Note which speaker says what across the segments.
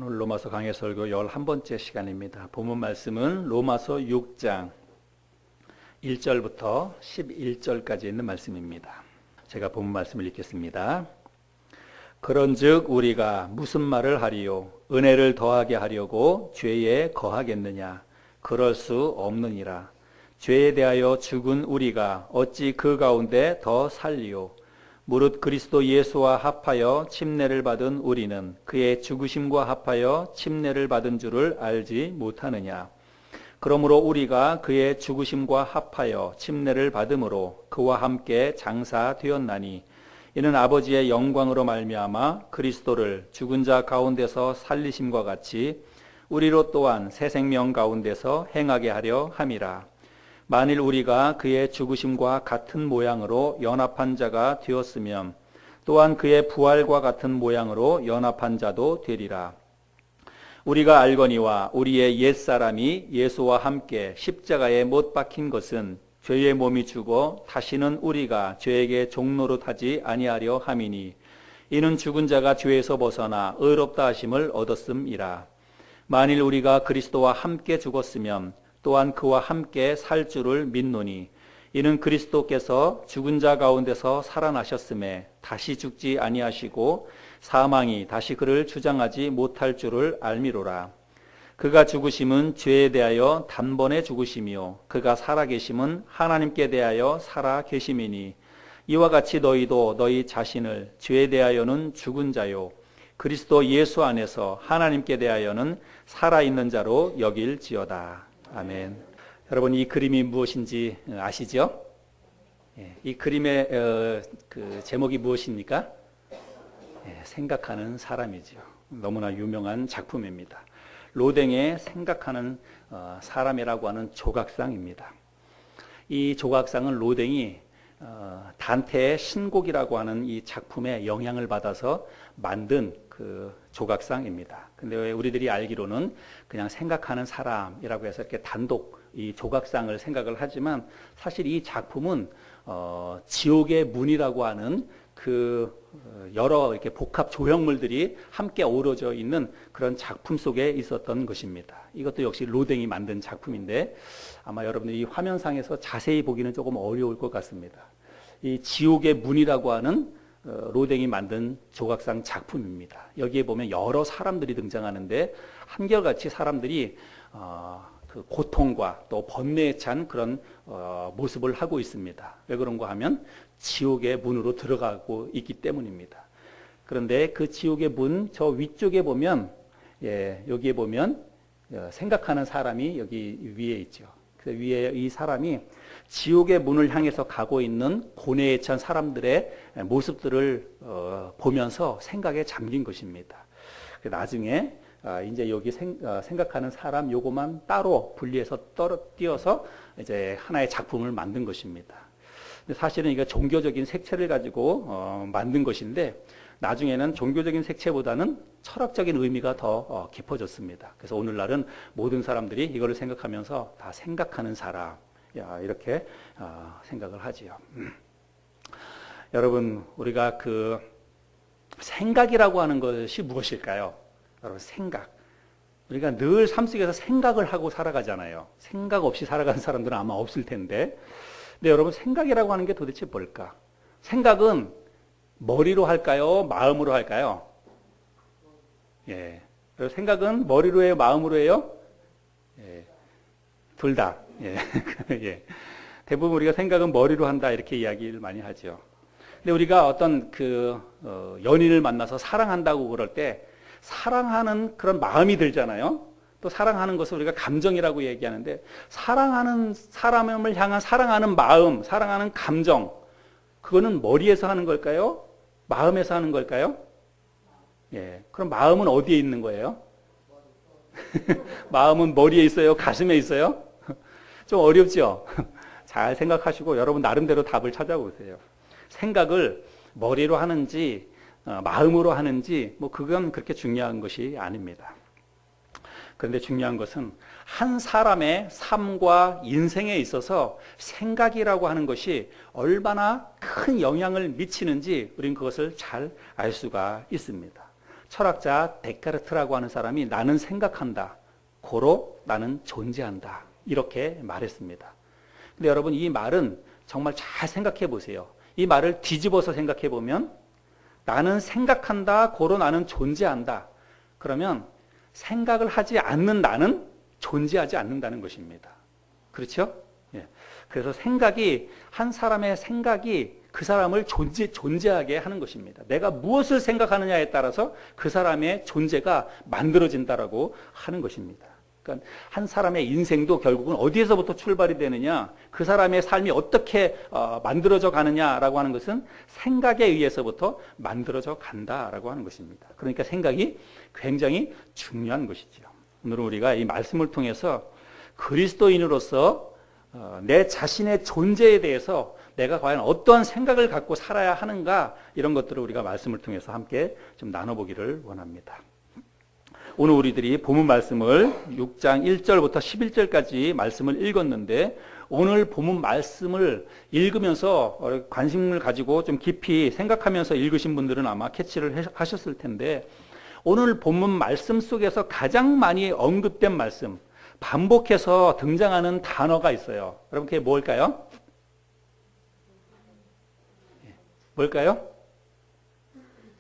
Speaker 1: 오늘 로마서 강해 설교 11번째 시간입니다. 본문 말씀은 로마서 6장 1절부터 11절까지 있는 말씀입니다. 제가 본문 말씀을 읽겠습니다. 그런즉 우리가 무슨 말을 하리요? 은혜를 더하게 하려고 죄에 거하겠느냐? 그럴 수 없느니라. 죄에 대하여 죽은 우리가 어찌 그 가운데 더 살리요? 무릇 그리스도 예수와 합하여 침례를 받은 우리는 그의 죽으심과 합하여 침례를 받은 줄을 알지 못하느냐. 그러므로 우리가 그의 죽으심과 합하여 침례를 받음으로 그와 함께 장사되었나니 이는 아버지의 영광으로 말미암아 그리스도를 죽은 자 가운데서 살리심과 같이 우리로 또한 새 생명 가운데서 행하게 하려 함이라. 만일 우리가 그의 죽으심과 같은 모양으로 연합한 자가 되었으면 또한 그의 부활과 같은 모양으로 연합한 자도 되리라. 우리가 알거니와 우리의 옛사람이 예수와 함께 십자가에 못 박힌 것은 죄의 몸이 죽어 다시는 우리가 죄에게 종노릇하지 아니하려 함이니 이는 죽은 자가 죄에서 벗어나 의롭다 하심을 얻었음이라. 만일 우리가 그리스도와 함께 죽었으면 또한 그와 함께 살 줄을 믿노니 이는 그리스도께서 죽은 자 가운데서 살아나셨음에 다시 죽지 아니하시고 사망이 다시 그를 주장하지 못할 줄을 알미로라. 그가 죽으심은 죄에 대하여 단번에 죽으심이요 그가 살아계심은 하나님께 대하여 살아계심이니 이와 같이 너희도 너희 자신을 죄에 대하여는 죽은 자요 그리스도 예수 안에서 하나님께 대하여는 살아있는 자로 여길지어다. 아멘. 여러분, 이 그림이 무엇인지 아시죠? 이 그림의 그 제목이 무엇입니까? 생각하는 사람이죠. 너무나 유명한 작품입니다. 로댕의 생각하는 사람이라고 하는 조각상입니다. 이 조각상은 로댕이 단테의 신곡이라고 하는 이 작품에 영향을 받아서 만든 그 조각상입니다. 근데 왜 우리들이 알기로는 그냥 생각하는 사람이라고 해서 이렇게 단독 이 조각상을 생각을 하지만 사실 이 작품은 지옥의 문이라고 하는 그 여러 이렇게 복합 조형물들이 함께 어우러져 있는 그런 작품 속에 있었던 것입니다. 이것도 역시 로댕이 만든 작품인데 아마 여러분들이 이 화면상에서 자세히 보기는 조금 어려울 것 같습니다. 이 지옥의 문이라고 하는 로댕이 만든 조각상 작품입니다. 여기에 보면 여러 사람들이 등장하는데 한결같이 사람들이 그 고통과 또 번뇌에 찬 그런 모습을 하고 있습니다. 왜 그런가 하면 지옥의 문으로 들어가고 있기 때문입니다. 그런데 그 지옥의 문 저 위쪽에 보면 여기에 보면 생각하는 사람이 여기 위에 있죠. 그 위에 이 사람이 지옥의 문을 향해서 가고 있는 고뇌에 찬 사람들의 모습들을 보면서 생각에 잠긴 것입니다. 나중에 이제 여기 생각하는 사람 요거만 따로 분리해서 띄어서 이제 하나의 작품을 만든 것입니다. 근데 사실은 이게 종교적인 색채를 가지고 만든 것인데 나중에는 종교적인 색채보다는 철학적인 의미가 더 깊어졌습니다. 그래서 오늘날은 모든 사람들이 이거를 생각하면서 다 생각하는 사람 이렇게 생각을 하지요. 여러분, 우리가 그 생각이라고 하는 것이 무엇일까요? 여러분, 생각. 우리가 늘 삶 속에서 생각을 하고 살아가잖아요. 생각 없이 살아가는 사람들은 아마 없을 텐데. 근데 여러분, 생각이라고 하는 게 도대체 뭘까? 생각은 머리로 할까요? 마음으로 할까요? 생각은 머리로 해요? 마음으로 해요? 둘 다. 대부분 우리가 생각은 머리로 한다 이렇게 이야기를 많이 하죠. 근데 우리가 어떤 그 연인을 만나서 사랑한다고 그럴 때 사랑하는 그런 마음이 들잖아요. 또 사랑하는 것을 우리가 감정이라고 얘기하는데 사랑하는 사람을 향한 사랑하는 마음, 사랑하는 감정 그거는 머리에서 하는 걸까요? 마음에서 하는 걸까요? 그럼 마음은 어디에 있는 거예요? 마음은 머리에 있어요? 가슴에 있어요? 좀 어렵죠? 잘 생각하시고 여러분 나름대로 답을 찾아보세요. 생각을 머리로 하는지 마음으로 하는지 뭐 그건 그렇게 중요한 것이 아닙니다. 그런데 중요한 것은 한 사람의 삶과 인생에 있어서 생각이라고 하는 것이 얼마나 큰 영향을 미치는지 우리는 그것을 잘 알 수가 있습니다. 철학자 데카르트라고 하는 사람이 나는 생각한다. 고로 나는 존재한다. 이렇게 말했습니다. 근데 여러분 이 말은 정말 잘 생각해 보세요. 이 말을 뒤집어서 생각해 보면 나는 생각한다. 고로 나는 존재한다. 그러면 생각을 하지 않는 나는 존재하지 않는다는 것입니다. 그렇죠? 예. 그래서 한 사람의 생각이 그 사람을 존재하게 하는 것입니다. 내가 무엇을 생각하느냐에 따라서 그 사람의 존재가 만들어진다라고 하는 것입니다. 그러니까 한 사람의 인생도 결국은 어디에서부터 출발이 되느냐, 그 사람의 삶이 어떻게 만들어져 가느냐라고 하는 것은 생각에 의해서부터 만들어져 간다라고 하는 것입니다. 그러니까 생각이 굉장히 중요한 것이죠. 오늘은 우리가 이 말씀을 통해서 그리스도인으로서 내 자신의 존재에 대해서 내가 과연 어떠한 생각을 갖고 살아야 하는가, 이런 것들을 우리가 말씀을 통해서 함께 좀 나눠보기를 원합니다. 오늘 우리들이 본문 말씀을 6장 1절부터 11절까지 말씀을 읽었는데, 오늘 본문 말씀을 읽으면서 관심을 가지고 좀 깊이 생각하면서 읽으신 분들은 아마 캐치를 하셨을 텐데, 오늘 본문 말씀 속에서 가장 많이 언급된 말씀, 반복해서 등장하는 단어가 있어요. 여러분 그게 뭘까요? 뭘까요?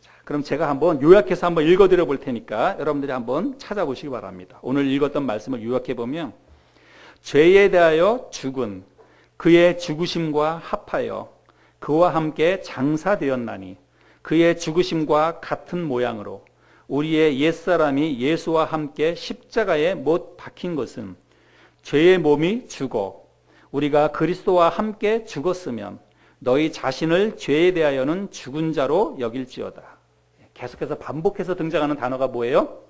Speaker 1: 자, 그럼 제가 한번 요약해서 한번 읽어드려 볼 테니까 여러분들이 한번 찾아보시기 바랍니다. 오늘 읽었던 말씀을 요약해 보면, 죄에 대하여 죽은 그의 죽으심과 합하여 그와 함께 장사되었나니 그의 죽으심과 같은 모양으로 우리의 옛사람이 예수와 함께 십자가에 못 박힌 것은 죄의 몸이 죽어 우리가 그리스도와 함께 죽었으면 너희 자신을 죄에 대하여는 죽은 자로 여길지어다. 계속해서 반복해서 등장하는 단어가 뭐예요?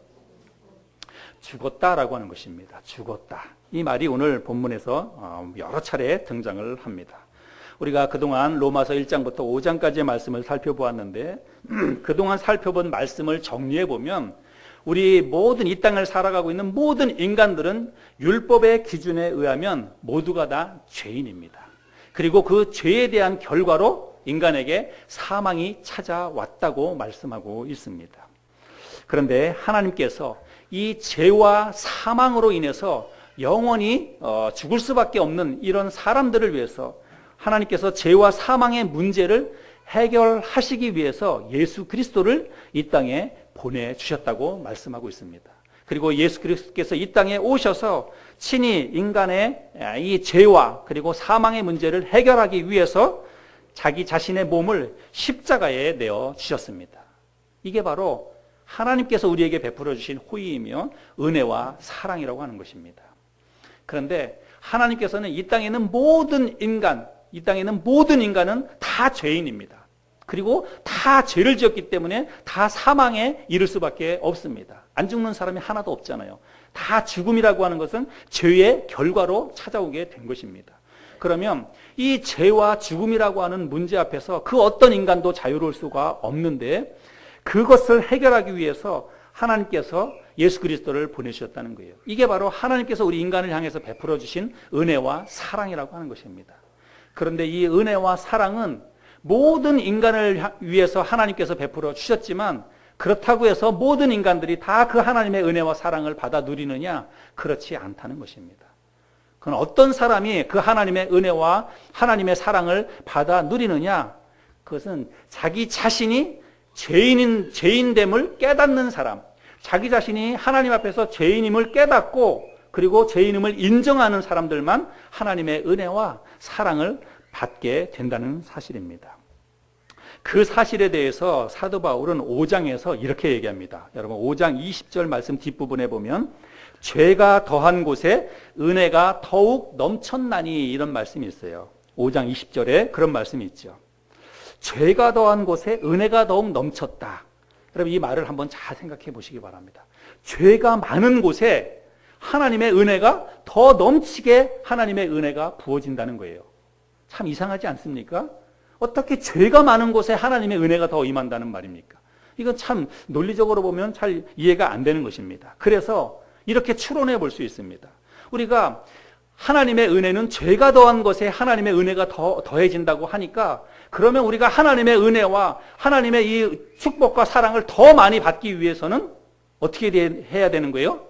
Speaker 1: 죽었다라고 하는 것입니다. 죽었다. 이 말이 오늘 본문에서 여러 차례 등장을 합니다. 우리가 그동안 로마서 1장부터 5장까지의 말씀을 살펴보았는데, 그동안 살펴본 말씀을 정리해 보면 우리 모든 이 땅을 살아가고 있는 모든 인간들은 율법의 기준에 의하면 모두가 다 죄인입니다. 그리고 그 죄에 대한 결과로 인간에게 사망이 찾아왔다고 말씀하고 있습니다. 그런데 하나님께서 이 죄와 사망으로 인해서 영원히 죽을 수밖에 없는 이런 사람들을 위해서 하나님께서 죄와 사망의 문제를 해결하시기 위해서 예수 그리스도를 이 땅에 보내주셨다고 말씀하고 있습니다. 그리고 예수 그리스도께서 이 땅에 오셔서 친히 인간의 이 죄와 그리고 사망의 문제를 해결하기 위해서 자기 자신의 몸을 십자가에 내어 주셨습니다. 이게 바로 하나님께서 우리에게 베풀어 주신 호의이며 은혜와 사랑이라고 하는 것입니다. 그런데 하나님께서는 이 땅에 있는 모든 인간은 다 죄인입니다. 그리고 다 죄를 지었기 때문에 다 사망에 이를 수밖에 없습니다. 안 죽는 사람이 하나도 없잖아요. 다 죽음이라고 하는 것은 죄의 결과로 찾아오게 된 것입니다. 그러면 이 죄와 죽음이라고 하는 문제 앞에서 그 어떤 인간도 자유로울 수가 없는데, 그것을 해결하기 위해서 하나님께서 예수 그리스도를 보내주셨다는 거예요. 이게 바로 하나님께서 우리 인간을 향해서 베풀어 주신 은혜와 사랑이라고 하는 것입니다. 그런데 이 은혜와 사랑은 모든 인간을 위해서 하나님께서 베풀어 주셨지만, 그렇다고 해서 모든 인간들이 다 그 하나님의 은혜와 사랑을 받아 누리느냐? 그렇지 않다는 것입니다. 그건 어떤 사람이 그 하나님의 은혜와 하나님의 사랑을 받아 누리느냐? 그것은 자기 자신이 죄인됨을 깨닫는 사람, 자기 자신이 하나님 앞에서 죄인임을 깨닫고 그리고 죄인임을 인정하는 사람들만 하나님의 은혜와 사랑을 받게 된다는 사실입니다. 그 사실에 대해서 사도 바울은 5장에서 이렇게 얘기합니다. 여러분 5장 20절 말씀 뒷부분에 보면 죄가 더한 곳에 은혜가 더욱 넘쳤나니, 이런 말씀이 있어요. 5장 20절에 그런 말씀이 있죠. 죄가 더한 곳에 은혜가 더욱 넘쳤다. 여러분 이 말을 한번 잘 생각해 보시기 바랍니다. 죄가 많은 곳에 하나님의 은혜가 더 넘치게 하나님의 은혜가 부어진다는 거예요. 참 이상하지 않습니까? 어떻게 죄가 많은 곳에 하나님의 은혜가 더 임한다는 말입니까? 이건 참 논리적으로 보면 잘 이해가 안 되는 것입니다. 그래서 이렇게 추론해 볼 수 있습니다. 우리가 하나님의 은혜는 죄가 더한 것에 하나님의 은혜가 더해진다고 하니까, 그러면 우리가 하나님의 은혜와 하나님의 이 축복과 사랑을 더 많이 받기 위해서는 어떻게 해야 되는 거예요?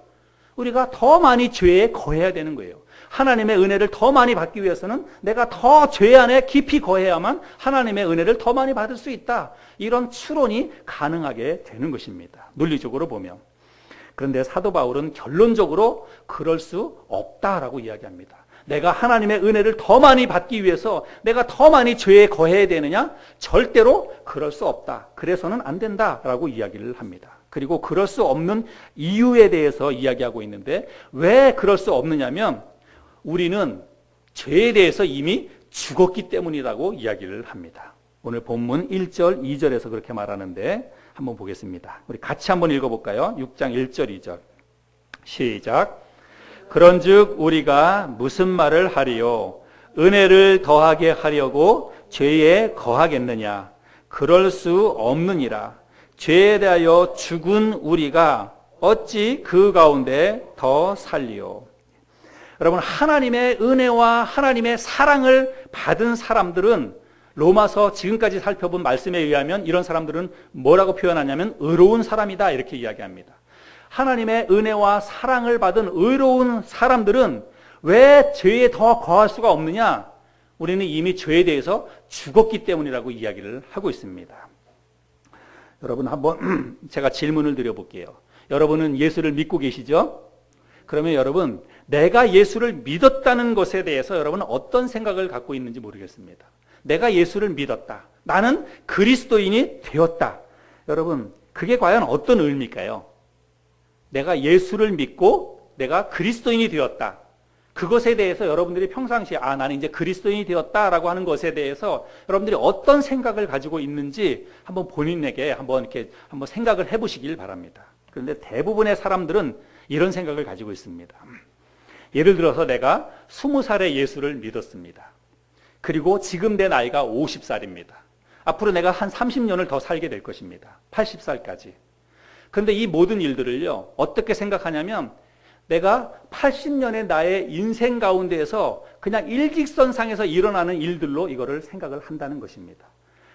Speaker 1: 우리가 더 많이 죄에 거해야 되는 거예요. 하나님의 은혜를 더 많이 받기 위해서는 내가 더 죄 안에 깊이 거해야만 하나님의 은혜를 더 많이 받을 수 있다. 이런 추론이 가능하게 되는 것입니다. 논리적으로 보면. 그런데 사도 바울은 결론적으로 그럴 수 없다라고 이야기합니다. 내가 하나님의 은혜를 더 많이 받기 위해서 내가 더 많이 죄에 거해야 되느냐? 절대로 그럴 수 없다. 그래서는 안 된다라고 이야기를 합니다. 그리고 그럴 수 없는 이유에 대해서 이야기하고 있는데, 왜 그럴 수 없느냐면 우리는 죄에 대해서 이미 죽었기 때문이라고 이야기를 합니다. 오늘 본문 1절, 2절에서 그렇게 말하는데 한번 보겠습니다. 우리 같이 한번 읽어볼까요? 6장 1절, 2절. 시작. 그런즉 우리가 무슨 말을 하리요? 은혜를 더하게 하려고 죄에 거하겠느냐? 그럴 수 없느니라. 죄에 대하여 죽은 우리가 어찌 그 가운데 더 살리요? 여러분, 하나님의 은혜와 하나님의 사랑을 받은 사람들은, 로마서 지금까지 살펴본 말씀에 의하면 이런 사람들은 뭐라고 표현하냐면 의로운 사람이다, 이렇게 이야기합니다. 하나님의 은혜와 사랑을 받은 의로운 사람들은 왜 죄에 더 거할 수가 없느냐? 우리는 이미 죄에 대해서 죽었기 때문이라고 이야기를 하고 있습니다. 여러분, 한번 제가 질문을 드려볼게요. 여러분은 예수를 믿고 계시죠? 그러면 여러분, 내가 예수를 믿었다는 것에 대해서 여러분은 어떤 생각을 갖고 있는지 모르겠습니다. 내가 예수를 믿었다. 나는 그리스도인이 되었다. 여러분, 그게 과연 어떤 의미일까요? 내가 예수를 믿고 내가 그리스도인이 되었다. 그것에 대해서 여러분들이 평상시에 나는 이제 그리스도인이 되었다라고 하는 것에 대해서 여러분들이 어떤 생각을 가지고 있는지 한번 본인에게 한번 생각을 해보시길 바랍니다. 그런데 대부분의 사람들은 이런 생각을 가지고 있습니다. 예를 들어서 내가 20살에 예수를 믿었습니다. 그리고 지금 내 나이가 50살입니다. 앞으로 내가 한 30년을 더 살게 될 것입니다. 80살까지. 그런데 이 모든 일들을요, 어떻게 생각하냐면 내가 80년의 나의 인생 가운데에서 그냥 일직선상에서 일어나는 일들로 이거를 생각을 한다는 것입니다.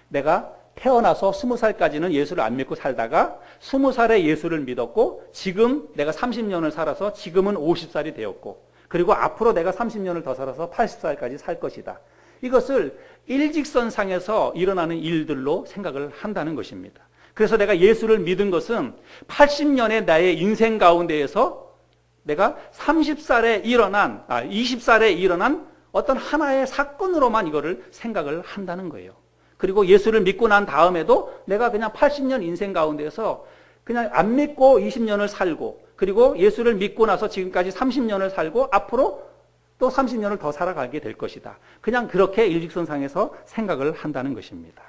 Speaker 1: 내가 태어나서 20살까지는 예수를 안 믿고 살다가 20살에 예수를 믿었고, 지금 내가 30년을 살아서 지금은 50살이 되었고, 그리고 앞으로 내가 30년을 더 살아서 80살까지 살 것이다. 이것을 일직선상에서 일어나는 일들로 생각을 한다는 것입니다. 그래서 내가 예수를 믿은 것은 80년의 나의 인생 가운데에서 내가 20살에 일어난 어떤 하나의 사건으로만 이거를 생각을 한다는 거예요. 그리고 예수를 믿고 난 다음에도 내가 그냥 80년 인생 가운데서 그냥 안 믿고 20년을 살고, 그리고 예수를 믿고 나서 지금까지 30년을 살고 앞으로 또 30년을 더 살아가게 될 것이다. 그냥 그렇게 일직선상에서 생각을 한다는 것입니다.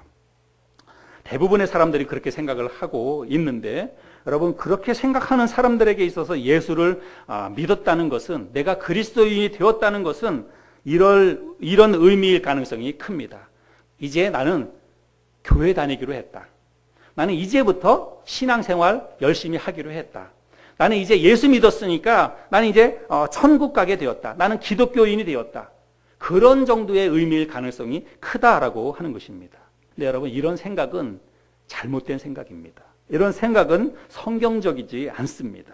Speaker 1: 대부분의 사람들이 그렇게 생각을 하고 있는데, 여러분, 그렇게 생각하는 사람들에게 있어서 예수를 믿었다는 것은, 내가 그리스도인이 되었다는 것은 이런 의미일 가능성이 큽니다. 이제 나는 교회 다니기로 했다. 나는 이제부터 신앙생활 열심히 하기로 했다. 나는 이제 예수 믿었으니까 나는 이제 천국 가게 되었다. 나는 기독교인이 되었다. 그런 정도의 의미일 가능성이 크다라고 하는 것입니다. 근데 여러분, 이런 생각은 잘못된 생각입니다. 이런 생각은 성경적이지 않습니다.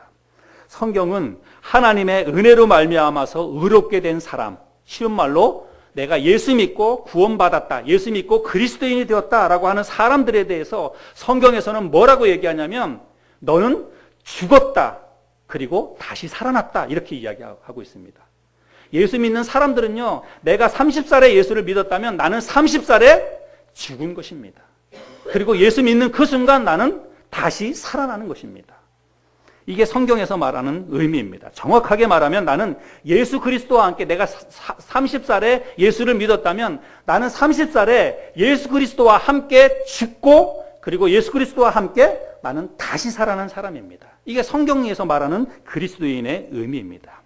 Speaker 1: 성경은 하나님의 은혜로 말미암아서 의롭게 된 사람, 쉬운 말로 내가 예수 믿고 구원받았다, 예수 믿고 그리스도인이 되었다라고 하는 사람들에 대해서 성경에서는 뭐라고 얘기하냐면, 너는 죽었다, 그리고 다시 살아났다, 이렇게 이야기하고 있습니다. 예수 믿는 사람들은요, 내가 30살에 예수를 믿었다면 나는 30살에 죽은 것입니다. 그리고 예수 믿는 그 순간 나는 다시 살아나는 것입니다. 이게 성경에서 말하는 의미입니다. 정확하게 말하면 나는 예수 그리스도와 함께, 내가 30살에 예수를 믿었다면 나는 30살에 예수 그리스도와 함께 죽고, 그리고 예수 그리스도와 함께 나는 다시 살아난 사람입니다. 이게 성경에서 말하는 그리스도인의 의미입니다.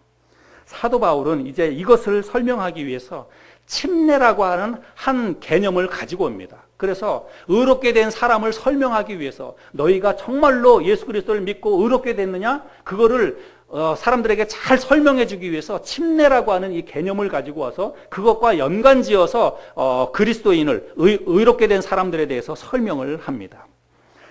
Speaker 1: 사도 바울은 이제 이것을 설명하기 위해서 침례라고 하는 한 개념을 가지고 옵니다. 그래서 의롭게 된 사람을 설명하기 위해서 너희가 정말로 예수 그리스도를 믿고 의롭게 됐느냐? 그거를 사람들에게 잘 설명해 주기 위해서 침례라고 하는 이 개념을 가지고 와서 그것과 연관지어서 그리스도인을 의롭게 된 사람들에 대해서 설명을 합니다.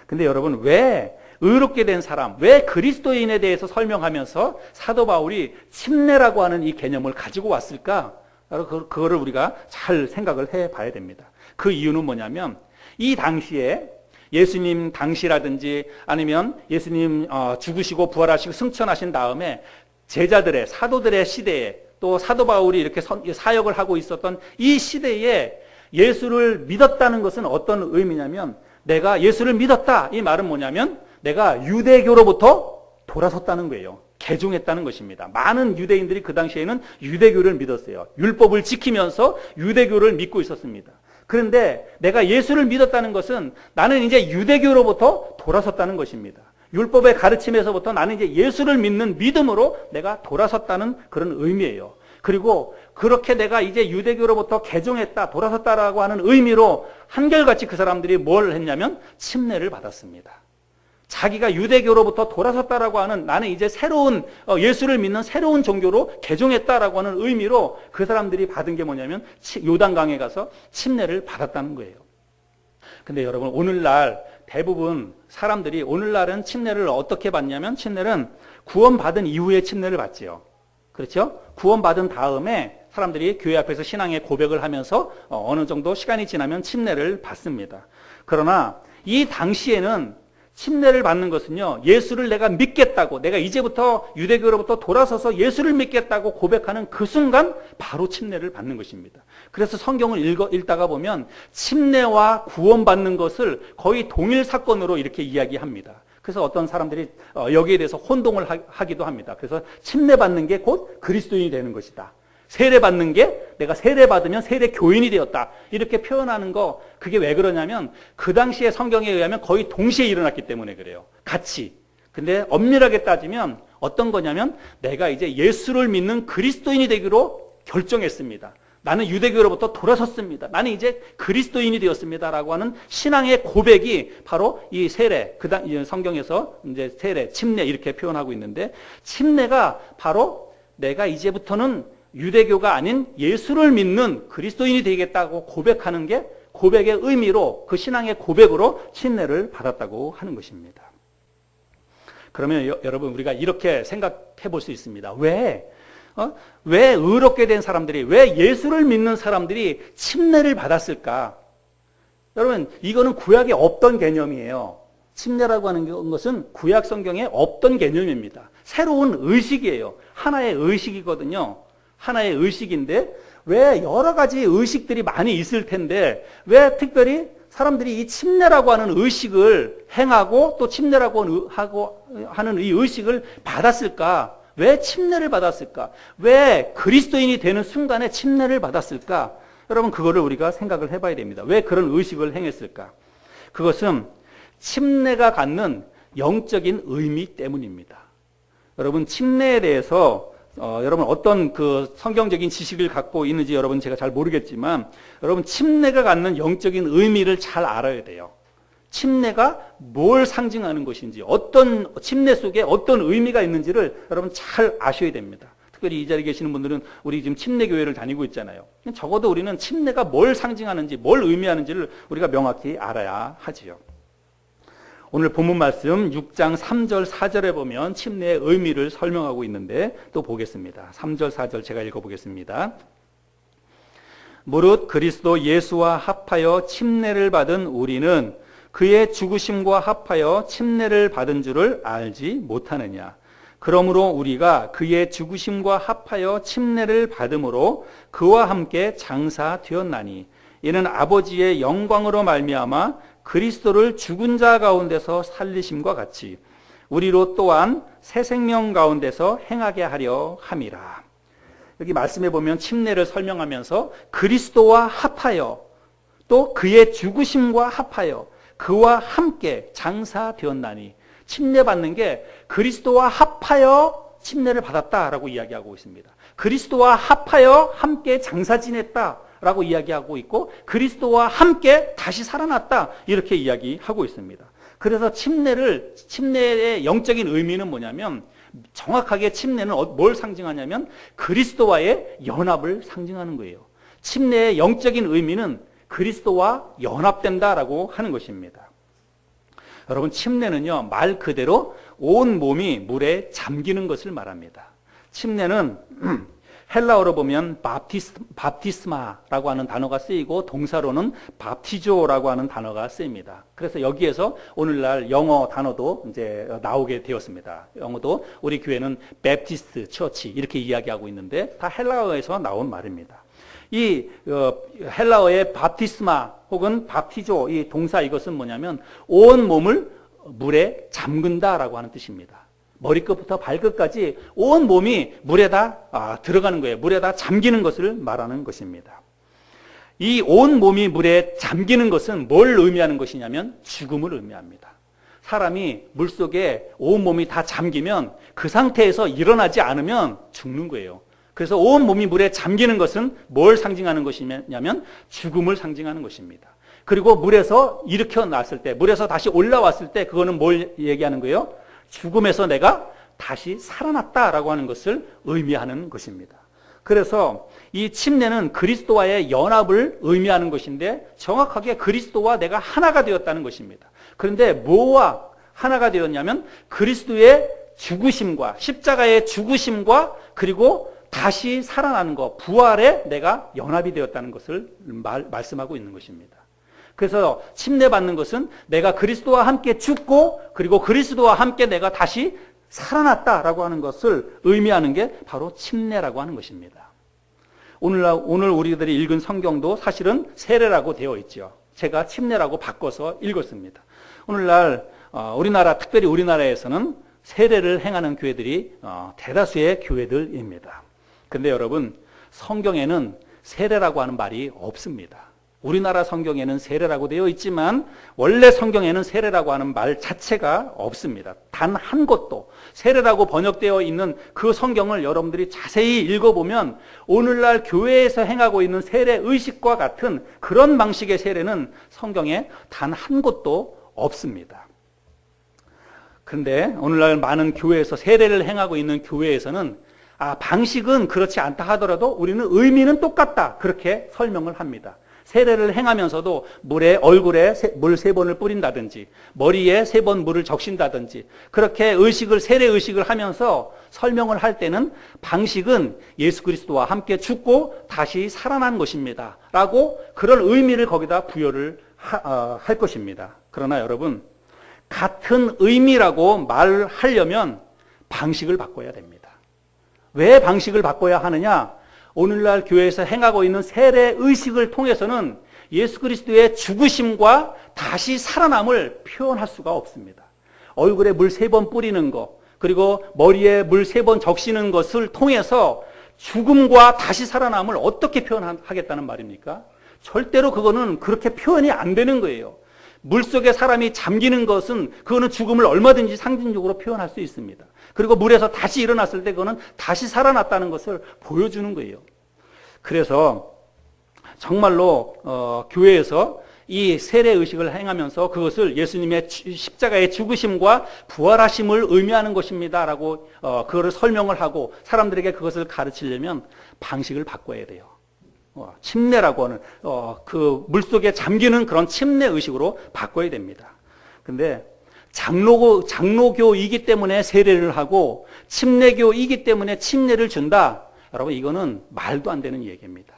Speaker 1: 근데 여러분, 왜 의롭게 된 사람, 왜 그리스도인에 대해서 설명하면서 사도 바울이 침례라고 하는 이 개념을 가지고 왔을까? 그거를 우리가 잘 생각을 해 봐야 됩니다. 그 이유는 뭐냐면 이 당시에 예수님 당시라든지 아니면 예수님 죽으시고 부활하시고 승천하신 다음에 제자들의 사도들의 시대에 또 사도 바울이 이렇게 사역을 하고 있었던 이 시대에 예수를 믿었다는 것은 어떤 의미냐면 내가 예수를 믿었다. 이 말은 뭐냐면 내가 유대교로부터 돌아섰다는 거예요. 개종했다는 것입니다. 많은 유대인들이 그 당시에는 유대교를 믿었어요. 율법을 지키면서 유대교를 믿고 있었습니다. 그런데 내가 예수를 믿었다는 것은 나는 이제 유대교로부터 돌아섰다는 것입니다. 율법의 가르침에서부터 나는 이제 예수를 믿는 믿음으로 내가 돌아섰다는 그런 의미예요. 그리고 그렇게 내가 이제 유대교로부터 개종했다, 돌아섰다라고 하는 의미로 한결같이 그 사람들이 뭘 했냐면 침례를 받았습니다. 자기가 유대교로부터 돌아섰다라고 하는 나는 이제 새로운 예수를 믿는 새로운 종교로 개종했다라고 하는 의미로 그 사람들이 받은 게 뭐냐면 요단강에 가서 침례를 받았다는 거예요. 근데 여러분, 오늘날 대부분 사람들이 오늘날은 침례를 어떻게 받냐면 침례는 구원받은 이후에 침례를 받지요. 그렇죠? 구원받은 다음에 사람들이 교회 앞에서 신앙의 고백을 하면서 어느 정도 시간이 지나면 침례를 받습니다. 그러나 이 당시에는 침례를 받는 것은요, 예수를 내가 믿겠다고, 내가 이제부터 유대교로부터 돌아서서 예수를 믿겠다고 고백하는 그 순간 바로 침례를 받는 것입니다. 그래서 성경을 읽다가 보면 침례와 구원받는 것을 거의 동일 사건으로 이렇게 이야기합니다. 그래서 어떤 사람들이 여기에 대해서 혼동을 하기도 합니다. 그래서 침례받는 게 곧 그리스도인이 되는 것이다. 세례받는 게 내가 세례받으면 세례교인이 되었다. 이렇게 표현하는 거, 그게 왜 그러냐면 그 당시에 성경에 의하면 거의 동시에 일어났기 때문에 그래요. 같이. 근데 엄밀하게 따지면 어떤 거냐면 내가 이제 예수를 믿는 그리스도인이 되기로 결정했습니다. 나는 유대교로부터 돌아섰습니다. 나는 이제 그리스도인이 되었습니다. 라고 하는 신앙의 고백이 바로 이 세례, 성경에서 이제 세례, 침례 이렇게 표현하고 있는데 침례가 바로 내가 이제부터는 유대교가 아닌 예수를 믿는 그리스도인이 되겠다고 고백하는 게 고백의 의미로 그 신앙의 고백으로 침례를 받았다고 하는 것입니다. 그러면 여러분 우리가 이렇게 생각해 볼 수 있습니다. 왜 의롭게 된 사람들이, 왜 예수를 믿는 사람들이 침례를 받았을까? 여러분, 이거는 구약에 없던 개념이에요. 침례라고 하는 것은 구약 성경에 없던 개념입니다. 새로운 의식이에요. 하나의 의식이거든요. 하나의 의식인데 왜 여러 가지 의식들이 많이 있을 텐데 왜 특별히 사람들이 이 침례라고 하는 의식을 행하고 또 침례라고 하는 이 의식을 받았을까? 왜 침례를 받았을까? 왜 그리스도인이 되는 순간에 침례를 받았을까? 여러분, 그거를 우리가 생각을 해봐야 됩니다. 왜 그런 의식을 행했을까? 그것은 침례가 갖는 영적인 의미 때문입니다. 여러분, 침례에 대해서 여러분 어떤 그 성경적인 지식을 갖고 있는지 여러분 제가 잘 모르겠지만 여러분 침례가 갖는 영적인 의미를 잘 알아야 돼요. 침례가 뭘 상징하는 것인지, 어떤 침례 속에 어떤 의미가 있는지를 여러분 잘 아셔야 됩니다. 특별히 이 자리에 계시는 분들은 우리 지금 침례교회를 다니고 있잖아요. 적어도 우리는 침례가 뭘 상징하는지, 뭘 의미하는지를 우리가 명확히 알아야 하지요. 오늘 본문 말씀 6장 3절 4절에 보면 침례의 의미를 설명하고 있는데 또 보겠습니다. 3절 4절 제가 읽어보겠습니다. 무릇 그리스도 예수와 합하여 침례를 받은 우리는 그의 죽으심과 합하여 침례를 받은 줄을 알지 못하느냐. 그러므로 우리가 그의 죽으심과 합하여 침례를 받음으로 그와 함께 장사되었나니 이는 아버지의 영광으로 말미암아 그리스도를 죽은 자 가운데서 살리심과 같이 우리로 또한 새 생명 가운데서 행하게 하려 함이라. 여기 말씀해 보면 침례를 설명하면서 그리스도와 합하여 또 그의 죽으심과 합하여 그와 함께 장사되었나니, 침례받는 게 그리스도와 합하여 침례를 받았다라고 이야기하고 있습니다. 그리스도와 합하여 함께 장사 지냈다라고 이야기하고 있고 그리스도와 함께 다시 살아났다 이렇게 이야기하고 있습니다. 그래서 침례의 영적인 의미는 뭐냐면 정확하게 침례는 뭘 상징하냐면 그리스도와의 연합을 상징하는 거예요. 침례의 영적인 의미는 그리스도와 연합된다라고 하는 것입니다. 여러분 침례는요 말 그대로 온 몸이 물에 잠기는 것을 말합니다. 침례는 헬라어로 보면 밥티스마라고 하는 단어가 쓰이고 동사로는 밥티조라고 하는 단어가 쓰입니다. 그래서 여기에서 오늘날 영어 단어도 이제 나오게 되었습니다. 영어도 우리 교회는 베프티스트 처치 이렇게 이야기하고 있는데 다 헬라어에서 나온 말입니다. 이 헬라어의 밥티스마 혹은 밥티조 이 동사 이것은 뭐냐면 온 몸을 물에 잠근다라고 하는 뜻입니다. 머리끝부터 발끝까지 온 몸이 물에다 들어가는 거예요. 물에다 잠기는 것을 말하는 것입니다. 이 온 몸이 물에 잠기는 것은 뭘 의미하는 것이냐면 죽음을 의미합니다. 사람이 물속에 온 몸이 다 잠기면 그 상태에서 일어나지 않으면 죽는 거예요. 그래서 온 몸이 물에 잠기는 것은 뭘 상징하는 것이냐면 죽음을 상징하는 것입니다. 그리고 물에서 일으켜났을 때, 물에서 다시 올라왔을 때 그거는 뭘 얘기하는 거예요? 죽음에서 내가 다시 살아났다라고 하는 것을 의미하는 것입니다. 그래서 이 침례는 그리스도와의 연합을 의미하는 것인데 정확하게 그리스도와 내가 하나가 되었다는 것입니다. 그런데 뭐와 하나가 되었냐면 그리스도의 죽으심과 십자가의 죽으심과 그리고 다시 살아나는 것, 부활에 내가 연합이 되었다는 것을 말씀하고 있는 것입니다. 그래서 침례받는 것은 내가 그리스도와 함께 죽고 그리고 그리스도와 함께 내가 다시 살아났다라고 하는 것을 의미하는 게 바로 침례라고 하는 것입니다. 오늘 우리들이 읽은 성경도 사실은 세례라고 되어 있죠. 제가 침례라고 바꿔서 읽었습니다. 오늘날 우리나라 특별히 우리나라에서는 세례를 행하는 교회들이 대다수의 교회들입니다. 그런데 여러분 성경에는 세례라고 하는 말이 없습니다. 우리나라 성경에는 세례라고 되어 있지만 원래 성경에는 세례라고 하는 말 자체가 없습니다. 단 한 곳도. 세례라고 번역되어 있는 그 성경을 여러분들이 자세히 읽어보면 오늘날 교회에서 행하고 있는 세례 의식과 같은 그런 방식의 세례는 성경에 단 한 곳도 없습니다. 그런데 오늘날 많은 교회에서 세례를 행하고 있는 교회에서는 방식은 그렇지 않다 하더라도 우리는 의미는 똑같다 그렇게 설명을 합니다. 세례를 행하면서도 얼굴에 물 3번을 뿌린다든지 머리에 3번 물을 적신다든지 그렇게 세례 의식을 하면서 설명을 할 때는 방식은 예수 그리스도와 함께 죽고 다시 살아난 것입니다 라고 그런 의미를 거기다 부여를 할 것입니다. 그러나 여러분 같은 의미라고 말하려면 방식을 바꿔야 됩니다. 왜 방식을 바꿔야 하느냐? 오늘날 교회에서 행하고 있는 세례 의식을 통해서는 예수 그리스도의 죽으심과 다시 살아남을 표현할 수가 없습니다. 얼굴에 물 3번 뿌리는 것, 그리고 머리에 물 3번 적시는 것을 통해서 죽음과 다시 살아남을 어떻게 표현하겠다는 말입니까? 절대로 그거는 그렇게 표현이 안 되는 거예요. 물속에 사람이 잠기는 것은 그거는 죽음을 얼마든지 상징적으로 표현할 수 있습니다. 그리고 물에서 다시 일어났을 때 그거는 다시 살아났다는 것을 보여주는 거예요. 그래서 정말로 교회에서 이 세례의식을 행하면서 그것을 예수님의 십자가의 죽으심과 부활하심을 의미하는 것입니다 라고 그거를 설명을 하고 사람들에게 그것을 가르치려면 방식을 바꿔야 돼요. 침례라고 하는 그 물속에 잠기는 그런 침례의식으로 바꿔야 됩니다. 근데 장로교이기 때문에 세례를 하고 침례교이기 때문에 침례를 준다. 여러분 이거는 말도 안 되는 얘기입니다.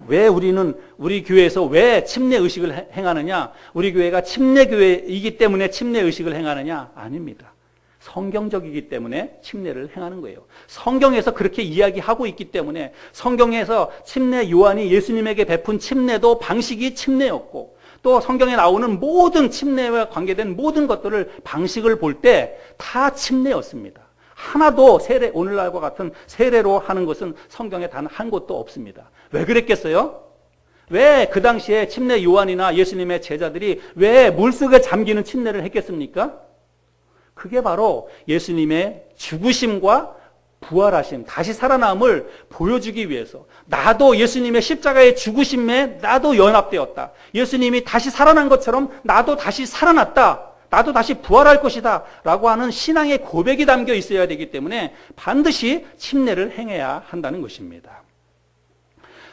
Speaker 1: 왜 우리 교회에서 왜 침례의식을 행하느냐? 우리 교회가 침례교회이기 때문에 침례의식을 행하느냐? 아닙니다. 성경적이기 때문에 침례를 행하는 거예요. 성경에서 그렇게 이야기하고 있기 때문에 성경에서 침례 요한이 예수님에게 베푼 침례도 방식이 침례였고 또 성경에 나오는 모든 침례와 관계된 모든 것들을 방식을 볼 때 다 침례였습니다. 하나도 오늘날과 같은 세례로 하는 것은 성경에 단 한 곳도 없습니다. 왜 그랬겠어요? 왜 그 당시에 침례 요한이나 예수님의 제자들이 왜 물속에 잠기는 침례를 했겠습니까? 그게 바로 예수님의 죽으심과 부활하심, 다시 살아남을 보여주기 위해서 나도 예수님의 십자가의 죽으심에 나도 연합되었다. 예수님이 다시 살아난 것처럼 나도 다시 살아났다. 나도 다시 부활할 것이다. 라고 하는 신앙의 고백이 담겨 있어야 되기 때문에 반드시 침례를 행해야 한다는 것입니다.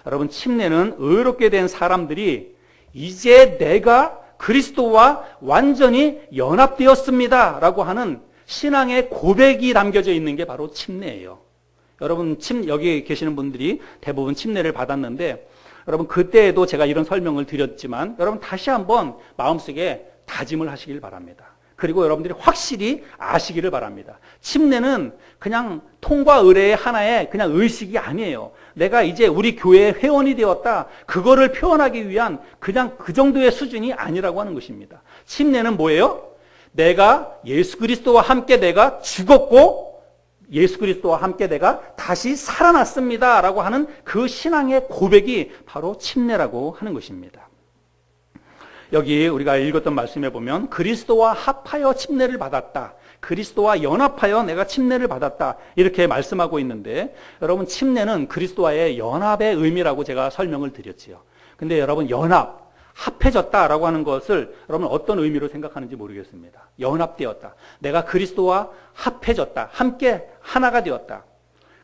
Speaker 1: 여러분, 침례는 의롭게 된 사람들이 이제 내가 그리스도와 완전히 연합되었습니다. 라고 하는 신앙의 고백이 담겨져 있는 게 바로 침례예요. 여러분, 여기 계시는 분들이 대부분 침례를 받았는데, 여러분, 그때에도 제가 이런 설명을 드렸지만, 여러분, 다시 한번 마음속에 다짐을 하시길 바랍니다. 그리고 여러분들이 확실히 아시기를 바랍니다. 침례는 그냥 통과 의례의 하나의 그냥 의식이 아니에요. 내가 이제 우리 교회의 회원이 되었다. 그거를 표현하기 위한 그냥 그 정도의 수준이 아니라고 하는 것입니다. 침례는 뭐예요? 내가 예수 그리스도와 함께 내가 죽었고 예수 그리스도와 함께 내가 다시 살아났습니다. 라고 하는 그 신앙의 고백이 바로 침례라고 하는 것입니다. 여기 우리가 읽었던 말씀에 보면 그리스도와 합하여 침례를 받았다. 그리스도와 연합하여 내가 침례를 받았다. 이렇게 말씀하고 있는데 여러분, 침례는 그리스도와의 연합의 의미라고 제가 설명을 드렸지요. 근데 여러분, 연합, 합해졌다라고 하는 것을 여러분 어떤 의미로 생각하는지 모르겠습니다. 연합되었다. 내가 그리스도와 합해졌다. 함께 하나가 되었다.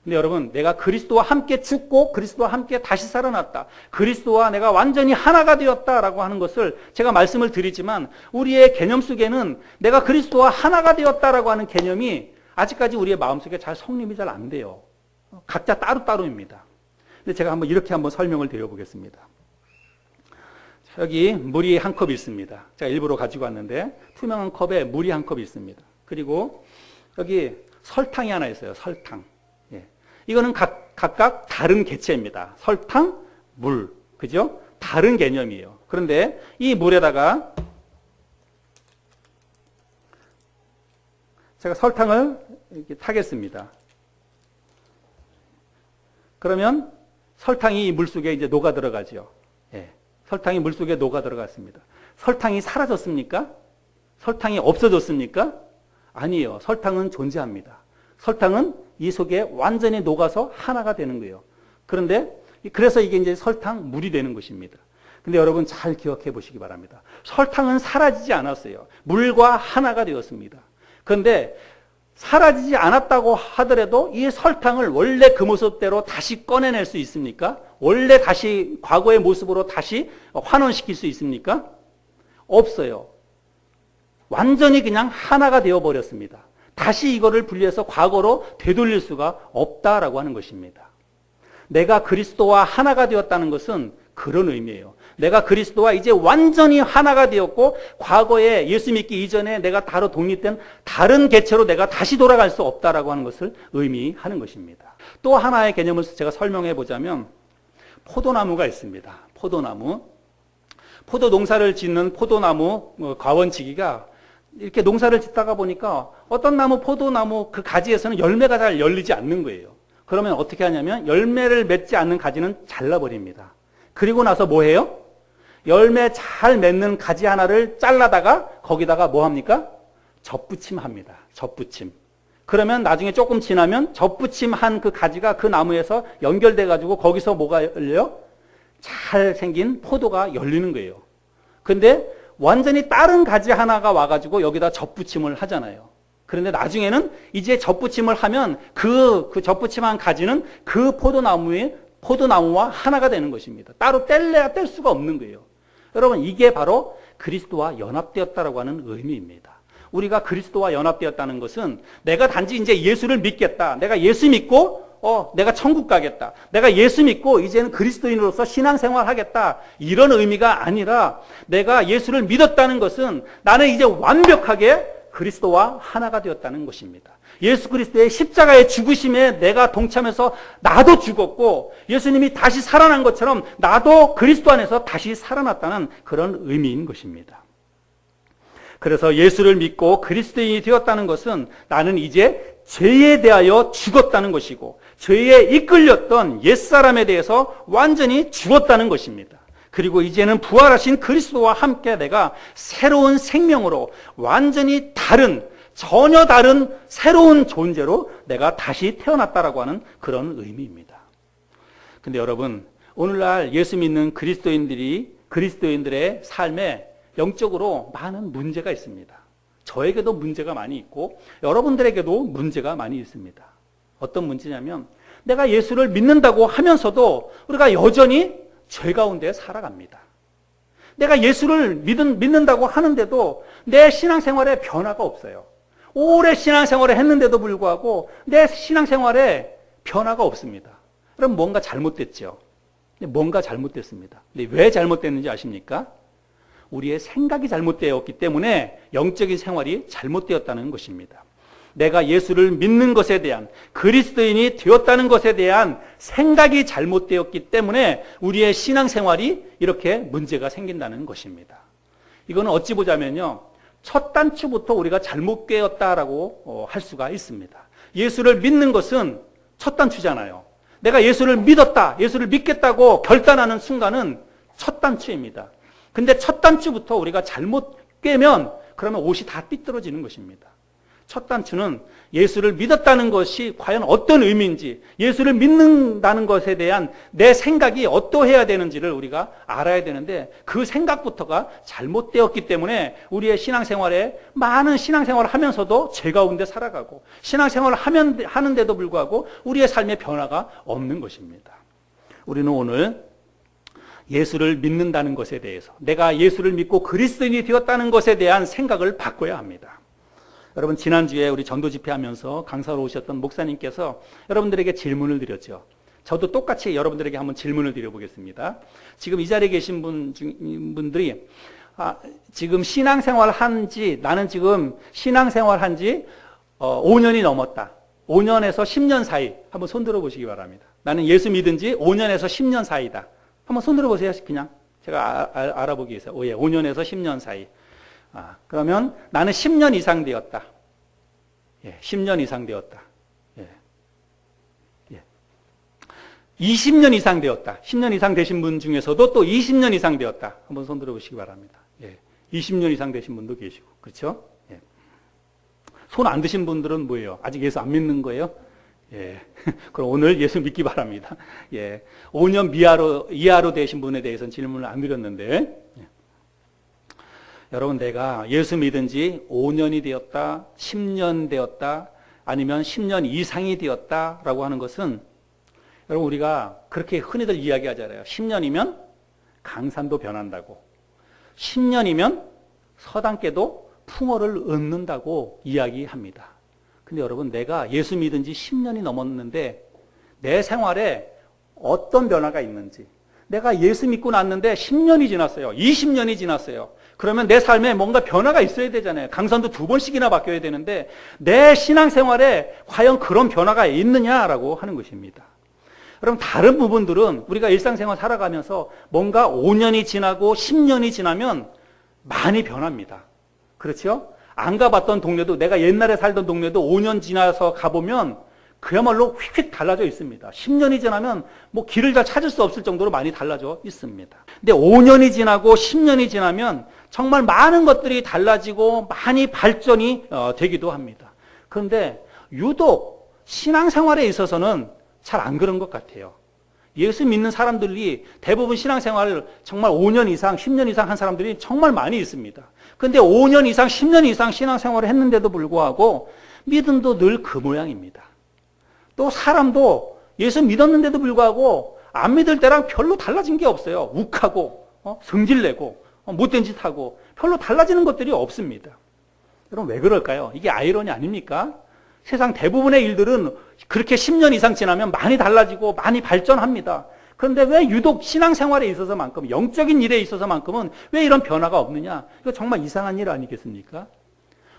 Speaker 1: 근데 여러분, 내가 그리스도와 함께 죽고 그리스도와 함께 다시 살아났다. 그리스도와 내가 완전히 하나가 되었다라고 하는 것을 제가 말씀을 드리지만 우리의 개념 속에는 내가 그리스도와 하나가 되었다라고 하는 개념이 아직까지 우리의 마음속에 잘 성립이 잘 안 돼요. 각자 따로따로입니다. 근데 제가 이렇게 설명을 드려보겠습니다. 여기 물이 한 컵이 있습니다. 제가 일부러 가지고 왔는데 투명한 컵에 물이 한 컵이 있습니다. 그리고 여기 설탕이 하나 있어요. 설탕. 예. 이거는 각각 다른 개체입니다. 설탕, 물. 그죠? 다른 개념이에요. 그런데 이 물에다가 제가 설탕을 이렇게 타겠습니다. 그러면 설탕이 이 물 속에 이제 녹아 들어가죠. 예. 설탕이 물 속에 녹아 들어갔습니다. 설탕이 사라졌습니까? 설탕이 없어졌습니까? 아니에요. 설탕은 존재합니다. 설탕은 이 속에 완전히 녹아서 하나가 되는 거예요. 그래서 이게 이제 설탕, 물이 되는 것입니다. 근데 여러분 잘 기억해 보시기 바랍니다. 설탕은 사라지지 않았어요. 물과 하나가 되었습니다. 그런데 사라지지 않았다고 하더라도 이 설탕을 원래 그 모습대로 다시 꺼내낼 수 있습니까? 원래 다시 과거의 모습으로 다시 환원시킬 수 있습니까? 없어요. 완전히 그냥 하나가 되어버렸습니다. 다시 이거를 분리해서 과거로 되돌릴 수가 없다라고 하는 것입니다. 내가 그리스도와 하나가 되었다는 것은 그런 의미예요. 내가 그리스도와 이제 완전히 하나가 되었고 과거에 예수 믿기 이전에 내가 다로 독립된 다른 개체로 내가 다시 돌아갈 수 없다라고 하는 것을 의미하는 것입니다. 또 하나의 개념을 제가 설명해 보자면 포도나무가 있습니다. 포도나무. 포도 농사를 짓는 포도나무 과원지기가 이렇게 농사를 짓다가 보니까 어떤 나무, 포도나무 그 가지에서는 열매가 잘 열리지 않는 거예요. 그러면 어떻게 하냐면 열매를 맺지 않는 가지는 잘라버립니다. 그리고 나서 뭐 해요? 열매 잘 맺는 가지 하나를 잘라다가 거기다가 뭐 합니까? 접붙임합니다. 접붙임. 그러면 나중에 조금 지나면 접붙임한 그 가지가 그 나무에서 연결돼 가지고 거기서 뭐가 열려요? 잘 생긴 포도가 열리는 거예요. 근데 완전히 다른 가지 하나가 와가지고 여기다 접붙임을 하잖아요. 그런데 나중에는 이제 접붙임을 하면 그 접붙임한 가지는 그 포도나무와 하나가 되는 것입니다. 따로 뗄래야 뗄 수가 없는 거예요. 여러분, 이게 바로 그리스도와 연합되었다라고 하는 의미입니다. 우리가 그리스도와 연합되었다는 것은 내가 단지 이제 예수를 믿겠다. 내가 예수 믿고 내가 천국 가겠다. 내가 예수 믿고 이제는 그리스도인으로서 신앙생활 하겠다. 이런 의미가 아니라 내가 예수를 믿었다는 것은 나는 이제 완벽하게 그리스도와 하나가 되었다는 것입니다. 예수 그리스도의 십자가의 죽으심에 내가 동참해서 나도 죽었고 예수님이 다시 살아난 것처럼 나도 그리스도 안에서 다시 살아났다는 그런 의미인 것입니다. 그래서 예수를 믿고 그리스도인이 되었다는 것은 나는 이제 죄에 대하여 죽었다는 것이고 죄에 이끌렸던 옛사람에 대해서 완전히 죽었다는 것입니다. 그리고 이제는 부활하신 그리스도와 함께 내가 새로운 생명으로 완전히 다른 전혀 다른 새로운 존재로 내가 다시 태어났다라고 하는 그런 의미입니다. 근데 여러분, 오늘날 예수 믿는 그리스도인들의 삶에 영적으로 많은 문제가 있습니다. 저에게도 문제가 많이 있고 여러분들에게도 문제가 많이 있습니다. 어떤 문제냐면 내가 예수를 믿는다고 하면서도 우리가 여전히 죄 가운데 살아갑니다. 내가 예수를 믿는다고 하는데도 내 신앙생활에 변화가 없어요. 오래 신앙생활을 했는데도 불구하고 내 신앙생활에 변화가 없습니다. 그럼 뭔가 잘못됐죠. 뭔가 잘못됐습니다. 근데 왜 잘못됐는지 아십니까? 우리의 생각이 잘못되었기 때문에 영적인 생활이 잘못되었다는 것입니다. 내가 예수를 믿는 것에 대한, 그리스도인이 되었다는 것에 대한 생각이 잘못되었기 때문에 우리의 신앙생활이 이렇게 문제가 생긴다는 것입니다. 이거는 어찌 보자면요, 첫 단추부터 우리가 잘못 깨었다라고 할 수가 있습니다. 예수를 믿는 것은 첫 단추잖아요. 내가 예수를 믿었다, 예수를 믿겠다고 결단하는 순간은 첫 단추입니다. 근데 첫 단추부터 우리가 잘못 깨면 그러면 옷이 다 삐뚤어지는 것입니다. 첫 단추는 예수를 믿었다는 것이 과연 어떤 의미인지, 예수를 믿는다는 것에 대한 내 생각이 어떠해야 되는지를 우리가 알아야 되는데 그 생각부터가 잘못되었기 때문에 우리의 신앙생활에 많은 신앙생활을 하면서도 죄 가운데 살아가고 신앙생활을 하는데도 불구하고 우리의 삶의 변화가 없는 것입니다. 우리는 오늘 예수를 믿는다는 것에 대해서, 내가 예수를 믿고 그리스도인이 되었다는 것에 대한 생각을 바꿔야 합니다. 여러분, 지난주에 우리 전도 집회하면서 강사로 오셨던 목사님께서 여러분들에게 질문을 드렸죠. 저도 똑같이 여러분들에게 한번 질문을 드려보겠습니다. 지금 이 자리에 계신 분들이 지금 나는 지금 신앙생활 한지 5년이 넘었다. 5년에서 10년 사이 한번 손 들어보시기 바랍니다. 나는 예수 믿은 지 5년에서 10년 사이다. 한번 손 들어보세요. 그냥 제가 알아보기 위해서. 5년에서 10년 사이. 그러면 나는 10년 이상 되었다. 10년 이상 되었다. 20년 이상 되었다. 10년 이상 되신 분 중에서도 또 20년 이상 되었다. 한번 손 들어보시기 바랍니다. 20년 이상 되신 분도 계시고, 그렇죠? 손 안 드신 분들은 뭐예요? 아직 예수 안 믿는 거예요? 그럼 오늘 예수 믿기 바랍니다. 5년 이하로 되신 분에 대해서는 질문을 안 드렸는데, 여러분, 내가 예수 믿은 지 5년이 되었다, 10년 되었다, 아니면 10년 이상이 되었다라고 하는 것은, 여러분, 우리가 그렇게 흔히들 이야기하잖아요. 10년이면 강산도 변한다고, 10년이면 서당께도 풍어를 얻는다고 이야기합니다. 근데 여러분, 내가 예수 믿은 지 10년이 넘었는데 내 생활에 어떤 변화가 있는지, 내가 예수 믿고 났는데 10년이 지났어요. 20년이 지났어요. 그러면 내 삶에 뭔가 변화가 있어야 되잖아요. 강산도 2번씩이나 바뀌어야 되는데 내 신앙생활에 과연 그런 변화가 있느냐라고 하는 것입니다. 그럼 다른 부분들은 우리가 일상생활 살아가면서 뭔가 5년이 지나고 10년이 지나면 많이 변합니다. 그렇죠? 안 가봤던 동네도, 내가 옛날에 살던 동네도 5년 지나서 가보면 그야말로 휙휙 달라져 있습니다. 10년이 지나면 뭐 길을 잘 찾을 수 없을 정도로 많이 달라져 있습니다. 근데 5년이 지나고 10년이 지나면 정말 많은 것들이 달라지고 많이 발전이 되기도 합니다. 그런데 유독 신앙생활에 있어서는 잘 안 그런 것 같아요. 예수 믿는 사람들이 대부분 신앙생활을 정말 5년 이상, 10년 이상 한 사람들이 정말 많이 있습니다. 그런데 5년 이상, 10년 이상 신앙생활을 했는데도 불구하고 믿음도 늘 그 모양입니다. 또 사람도 예수 믿었는데도 불구하고 안 믿을 때랑 별로 달라진 게 없어요. 욱하고 성질내고 못된 짓 하고 별로 달라지는 것들이 없습니다. 여러분, 왜 그럴까요? 이게 아이러니 아닙니까? 세상 대부분의 일들은 그렇게 10년 이상 지나면 많이 달라지고 많이 발전합니다. 그런데 왜 유독 신앙생활에 있어서만큼, 영적인 일에 있어서만큼은 왜 이런 변화가 없느냐? 이거 정말 이상한 일 아니겠습니까?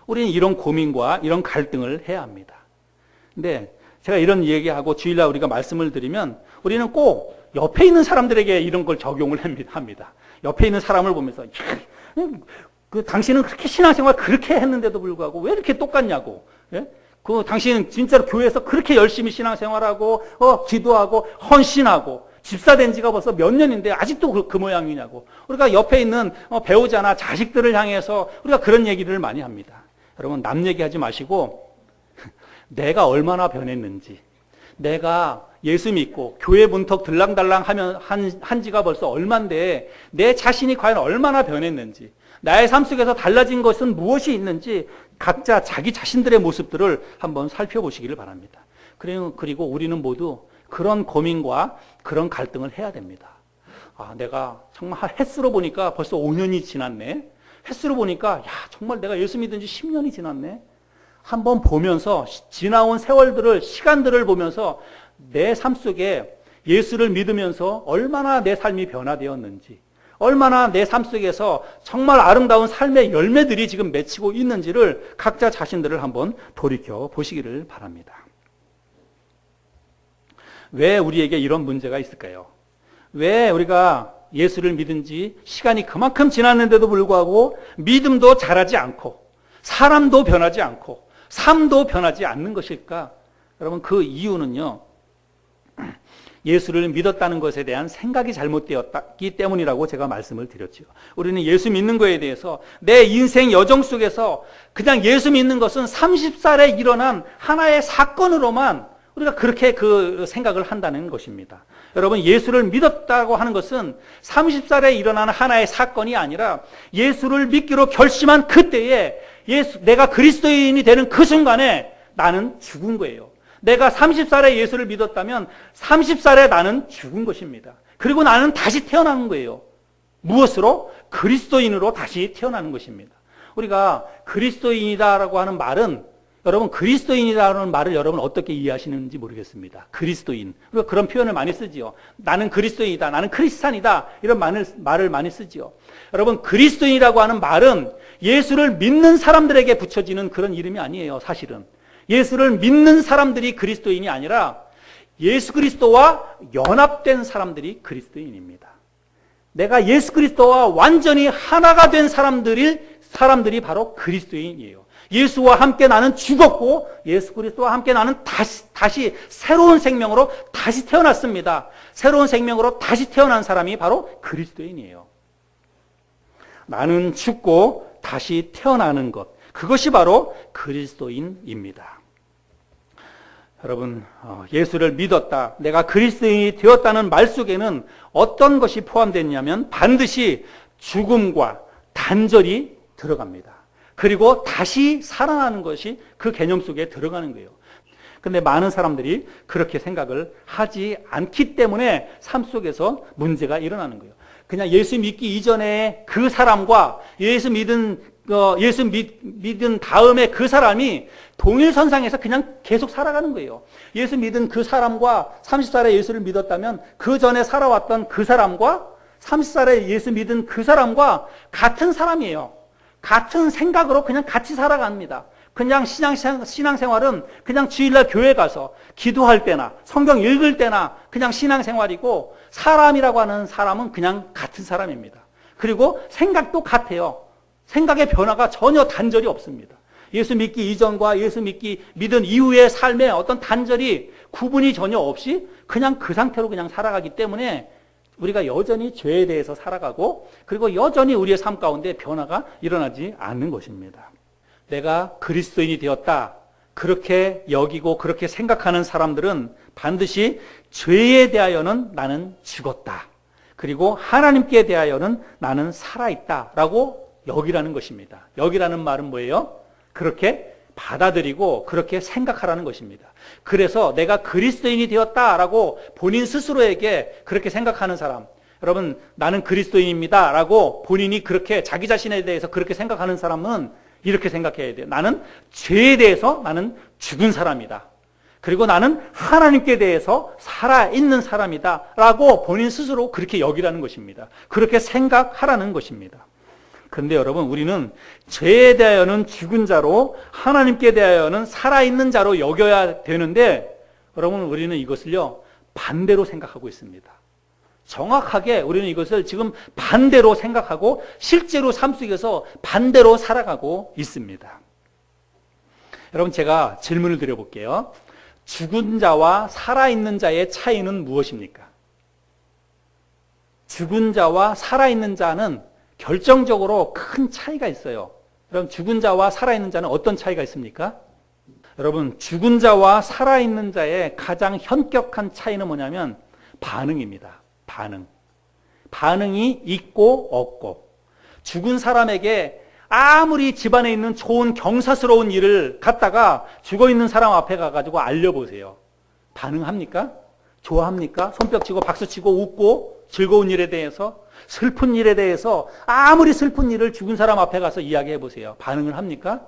Speaker 1: 우리는 이런 고민과 이런 갈등을 해야 합니다. 근데 제가 이런 얘기하고 주일날 우리가 말씀을 드리면 우리는 꼭 옆에 있는 사람들에게 이런 걸 적용을 합니다. 옆에 있는 사람을 보면서 당신은 그렇게 신앙생활 그렇게 했는데도 불구하고 왜 이렇게 똑같냐고. 당신은 진짜로 교회에서 그렇게 열심히 신앙생활하고 기도하고 헌신하고 집사 된 지가 벌써 몇 년인데 아직도 그 모양이냐고. 우리가 옆에 있는 배우자나 자식들을 향해서 우리가 그런 얘기를 많이 합니다. 여러분 남 얘기하지 마시고 내가 얼마나 변했는지, 내가 예수 믿고 교회 문턱 들랑달랑 하면 한 지가 벌써 얼만데 내 자신이 과연 얼마나 변했는지, 나의 삶 속에서 달라진 것은 무엇이 있는지 각자 자기 자신들의 모습들을 한번 살펴보시기를 바랍니다. 그리고 우리는 모두 그런 고민과 그런 갈등을 해야 됩니다. 내가 정말 햇수로 보니까 벌써 5년이 지났네. 햇수로 보니까 정말 내가 예수 믿은 지 10년이 지났네. 한번 보면서 지나온 세월들을, 시간들을 보면서 내 삶 속에 예수를 믿으면서 얼마나 내 삶이 변화되었는지, 얼마나 내 삶 속에서 정말 아름다운 삶의 열매들이 지금 맺히고 있는지를 각자 자신들을 한번 돌이켜 보시기를 바랍니다. 왜 우리에게 이런 문제가 있을까요? 왜 우리가 예수를 믿은 지 시간이 그만큼 지났는데도 불구하고 믿음도 자라지 않고 사람도 변하지 않고 삶도 변하지 않는 것일까? 여러분, 그 이유는요, 예수를 믿었다는 것에 대한 생각이 잘못되었기 때문이라고 제가 말씀을 드렸죠. 우리는 예수 믿는 것에 대해서 내 인생 여정 속에서 그냥 예수 믿는 것은 30살에 일어난 하나의 사건으로만 우리가 그렇게 그 생각을 한다는 것입니다. 여러분, 예수를 믿었다고 하는 것은 30살에 일어나는 하나의 사건이 아니라 예수를 믿기로 결심한 그때에 내가 그리스도인이 되는 그 순간에 나는 죽은 거예요. 내가 30살에 예수를 믿었다면 30살에 나는 죽은 것입니다. 그리고 나는 다시 태어나는 거예요. 무엇으로? 그리스도인으로 다시 태어나는 것입니다. 우리가 그리스도인이다라고 하는 말은, 여러분, 그리스도인이라는 말을 여러분 어떻게 이해하시는지 모르겠습니다. 그리스도인. 우리가 그런 표현을 많이 쓰지요. 나는 그리스도인이다. 나는 크리스찬이다. 이런 말을 많이 쓰지요. 여러분, 그리스도인이라고 하는 말은 예수를 믿는 사람들에게 붙여지는 그런 이름이 아니에요, 사실은. 예수를 믿는 사람들이 그리스도인이 아니라 예수 그리스도와 연합된 사람들이 그리스도인입니다. 내가 예수 그리스도와 완전히 하나가 된 사람들이 바로 그리스도인이에요. 예수와 함께 나는 죽었고 예수 그리스도와 함께 나는 다시 새로운 생명으로 다시 태어났습니다. 새로운 생명으로 다시 태어난 사람이 바로 그리스도인이에요. 나는 죽고 다시 태어나는 것, 그것이 바로 그리스도인입니다. 여러분, 예수를 믿었다, 내가 그리스도인이 되었다는 말 속에는 어떤 것이 포함되냐면 반드시 죽음과 단절이 들어갑니다. 그리고 다시 살아나는 것이 그 개념 속에 들어가는 거예요. 근데 많은 사람들이 그렇게 생각을 하지 않기 때문에 삶 속에서 문제가 일어나는 거예요. 그냥 예수 믿기 이전에 그 사람과 예수 믿은 다음에 그 사람이 동일선상에서 그냥 계속 살아가는 거예요. 예수 믿은 그 사람과 30살에 예수를 믿었다면 그 전에 살아왔던 그 사람과 30살에 예수 믿은 그 사람과 같은 사람이에요. 같은 생각으로 그냥 같이 살아갑니다. 그냥 신앙생활은 그냥 주일날 교회 가서 기도할 때나 성경 읽을 때나 그냥 신앙생활이고, 사람이라고 하는 사람은 그냥 같은 사람입니다. 그리고 생각도 같아요. 생각의 변화가 전혀 단절이 없습니다. 예수 믿기 이전과 예수 믿은 이후의 삶에 어떤 단절이, 구분이 전혀 없이 그냥 그 상태로 그냥 살아가기 때문에 우리가 여전히 죄에 대해서 살아가고, 그리고 여전히 우리의 삶 가운데 변화가 일어나지 않는 것입니다. 내가 그리스도인이 되었다, 그렇게 여기고 그렇게 생각하는 사람들은 반드시 죄에 대하여는 나는 죽었다, 그리고 하나님께 대하여는 나는 살아있다라고 여기라는 것입니다. 여기라는 말은 뭐예요? 그렇게 받아들이고 그렇게 생각하라는 것입니다. 그래서 내가 그리스도인이 되었다라고 본인 스스로에게 그렇게 생각하는 사람, 여러분, 나는 그리스도인입니다 라고 본인이 그렇게 자기 자신에 대해서 그렇게 생각하는 사람은 이렇게 생각해야 돼요. 나는 죄에 대해서 나는 죽은 사람이다, 그리고 나는 하나님께 대해서 살아있는 사람이다 라고 본인 스스로 그렇게 여기라는 것입니다. 그렇게 생각하라는 것입니다. 그런데 여러분, 우리는 죄에 대하여는 죽은 자로 하나님께 대하여는 살아있는 자로 여겨야 되는데, 여러분, 우리는 이것을요 반대로 생각하고 있습니다. 정확하게 우리는 이것을 지금 반대로 생각하고 실제로 삶 속에서 반대로 살아가고 있습니다. 여러분, 제가 질문을 드려볼게요. 죽은 자와 살아있는 자의 차이는 무엇입니까? 죽은 자와 살아있는 자는 결정적으로 큰 차이가 있어요. 그럼 죽은 자와 살아있는 자는 어떤 차이가 있습니까? 여러분, 죽은 자와 살아있는 자의 가장 현격한 차이는 뭐냐면 반응입니다. 반응이 있고 없고. 죽은 사람에게 아무리 집안에 있는 좋은 경사스러운 일을 갖다가 죽어있는 사람 앞에 가가지고 알려보세요. 반응합니까? 좋아합니까? 손뼉치고 박수치고 웃고 즐거운 일에 대해서, 슬픈 일에 대해서 아무리 슬픈 일을 죽은 사람 앞에 가서 이야기해보세요. 반응을 합니까?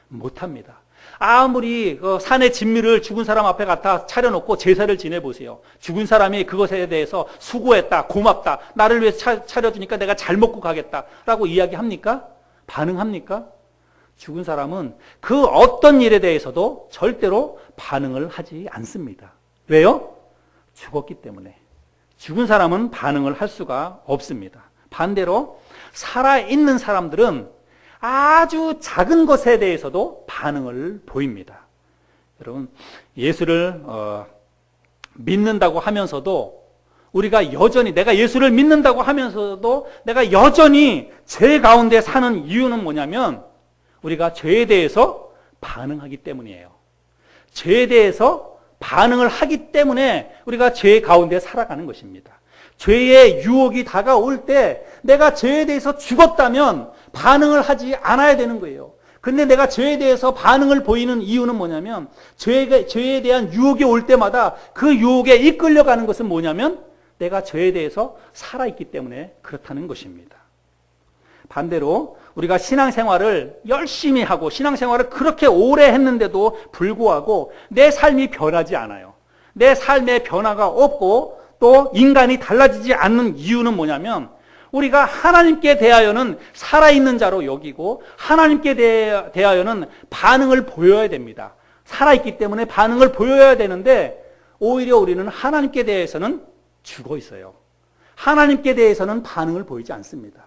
Speaker 1: 못합니다. 아무리 산의 진미를 죽은 사람 앞에 갖다 차려놓고 제사를 지내보세요. 죽은 사람이 그것에 대해서 수고했다, 고맙다, 나를 위해서 차려주니까 내가 잘 먹고 가겠다 라고 이야기합니까? 반응합니까? 죽은 사람은 그 어떤 일에 대해서도 절대로 반응을 하지 않습니다. 왜요? 죽었기 때문에. 죽은 사람은 반응을 할 수가 없습니다. 반대로 살아있는 사람들은 아주 작은 것에 대해서도 반응을 보입니다. 여러분, 예수를 믿는다고 하면서도 우리가 여전히, 내가 예수를 믿는다고 하면서도 내가 여전히 죄 가운데 사는 이유는 뭐냐면 우리가 죄에 대해서 반응하기 때문이에요. 죄에 대해서 반응을 하기 때문에 우리가 죄 가운데 살아가는 것입니다. 죄의 유혹이 다가올 때 내가 죄에 대해서 죽었다면 반응을 하지 않아야 되는 거예요. 근데 내가 죄에 대해서 반응을 보이는 이유는 뭐냐면 죄에 대한 유혹이 올 때마다 그 유혹에 이끌려가는 것은 뭐냐면 내가 죄에 대해서 살아있기 때문에 그렇다는 것입니다. 반대로 우리가 신앙생활을 열심히 하고 신앙생활을 그렇게 오래 했는데도 불구하고 내 삶이 변하지 않아요. 내 삶에 변화가 없고 또 인간이 달라지지 않는 이유는 뭐냐면 우리가 하나님께 대하여는 살아있는 자로 여기고 하나님께 대하여는 반응을 보여야 됩니다. 살아있기 때문에 반응을 보여야 되는데 오히려 우리는 하나님께 대해서는 죽어 있어요. 하나님께 대해서는 반응을 보이지 않습니다.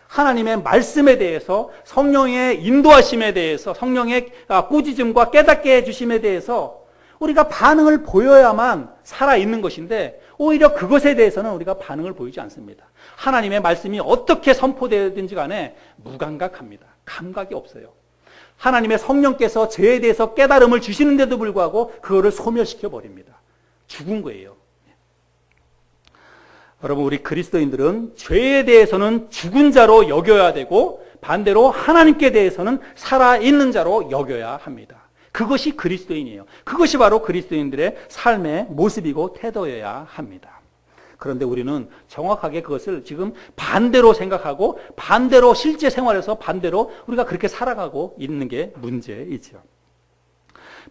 Speaker 1: 하나님의 말씀에 대해서, 성령의 인도하심에 대해서, 성령의 꾸짖음과 깨닫게 해주심에 대해서 우리가 반응을 보여야만 살아있는 것인데 오히려 그것에 대해서는 우리가 반응을 보이지 않습니다. 하나님의 말씀이 어떻게 선포되든지 간에 무감각합니다. 감각이 없어요. 하나님의 성령께서 죄에 대해서 깨달음을 주시는데도 불구하고 그거를 소멸시켜버립니다. 죽은 거예요. 여러분, 우리 그리스도인들은 죄에 대해서는 죽은 자로 여겨야 되고 반대로 하나님께 대해서는 살아있는 자로 여겨야 합니다. 그것이 그리스도인이에요. 그것이 바로 그리스도인들의 삶의 모습이고 태도여야 합니다. 그런데 우리는 정확하게 그것을 지금 반대로 생각하고 반대로 실제 생활에서 반대로 우리가 그렇게 살아가고 있는 게 문제이죠.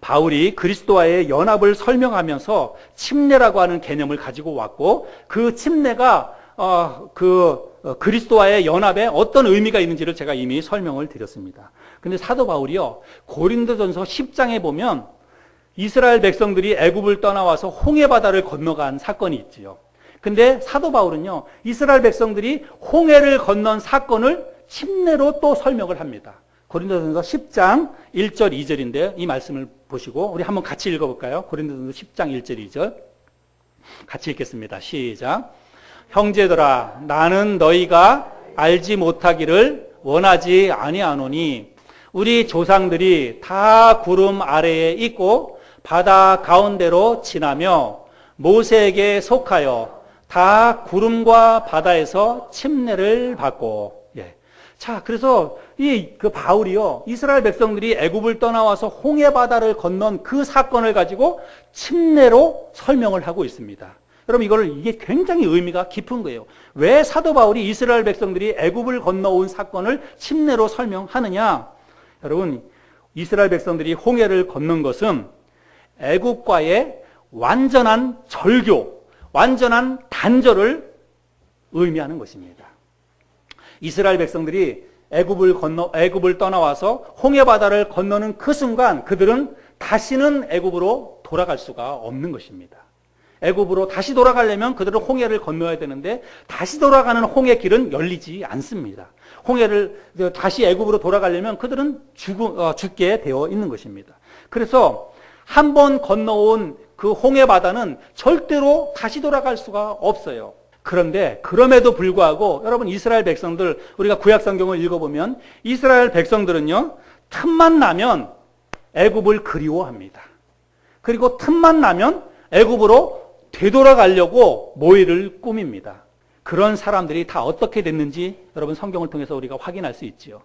Speaker 1: 바울이 그리스도와의 연합을 설명하면서 침례라고 하는 개념을 가지고 왔고 그 침례가 그리스도와의 연합에 어떤 의미가 있는지를 제가 이미 설명을 드렸습니다. 근데 사도 바울이요, 고린도전서 10장에 보면 이스라엘 백성들이 애굽을 떠나와서 홍해바다를 건너간 사건이 있지요. 근데 사도 바울은요, 이스라엘 백성들이 홍해를 건넌 사건을 침례로 또 설명을 합니다. 고린도전서 10장 1절 2절인데 이 말씀을 보시고 우리 한번 같이 읽어볼까요? 고린도전서 10장 1절 2절 같이 읽겠습니다. 시작. 형제들아, 나는 너희가 알지 못하기를 원하지 아니하노니 우리 조상들이 다 구름 아래에 있고 바다 가운데로 지나며 모세에게 속하여 다 구름과 바다에서 침례를 받고. 자, 그래서 그 바울이요, 이스라엘 백성들이 애굽을 떠나와서 홍해 바다를 건넌 그 사건을 가지고 침례로 설명을 하고 있습니다. 여러분, 이게 굉장히 의미가 깊은 거예요. 왜 사도 바울이 이스라엘 백성들이 애굽을 건너온 사건을 침례로 설명하느냐? 여러분, 이스라엘 백성들이 홍해를 건넌 것은 애굽과의 완전한 절교, 완전한 단절을 의미하는 것입니다. 이스라엘 백성들이 애굽을 떠나와서 홍해 바다를 건너는 그 순간 그들은 다시는 애굽으로 돌아갈 수가 없는 것입니다. 애굽으로 다시 돌아가려면 그들은 홍해를 건너야 되는데 다시 돌아가는 홍해 길은 열리지 않습니다. 다시 애굽으로 돌아가려면 그들은 죽게 되어 있는 것입니다. 그래서 한번 건너온 그 홍해 바다는 절대로 다시 돌아갈 수가 없어요. 그런데 그럼에도 불구하고 여러분 이스라엘 백성들 우리가 구약 성경을 읽어보면 이스라엘 백성들은요 틈만 나면 애굽을 그리워합니다. 그리고 틈만 나면 애굽으로 되돌아가려고 모의를 꾸밉니다. 그런 사람들이 다 어떻게 됐는지 여러분 성경을 통해서 우리가 확인할 수 있지요.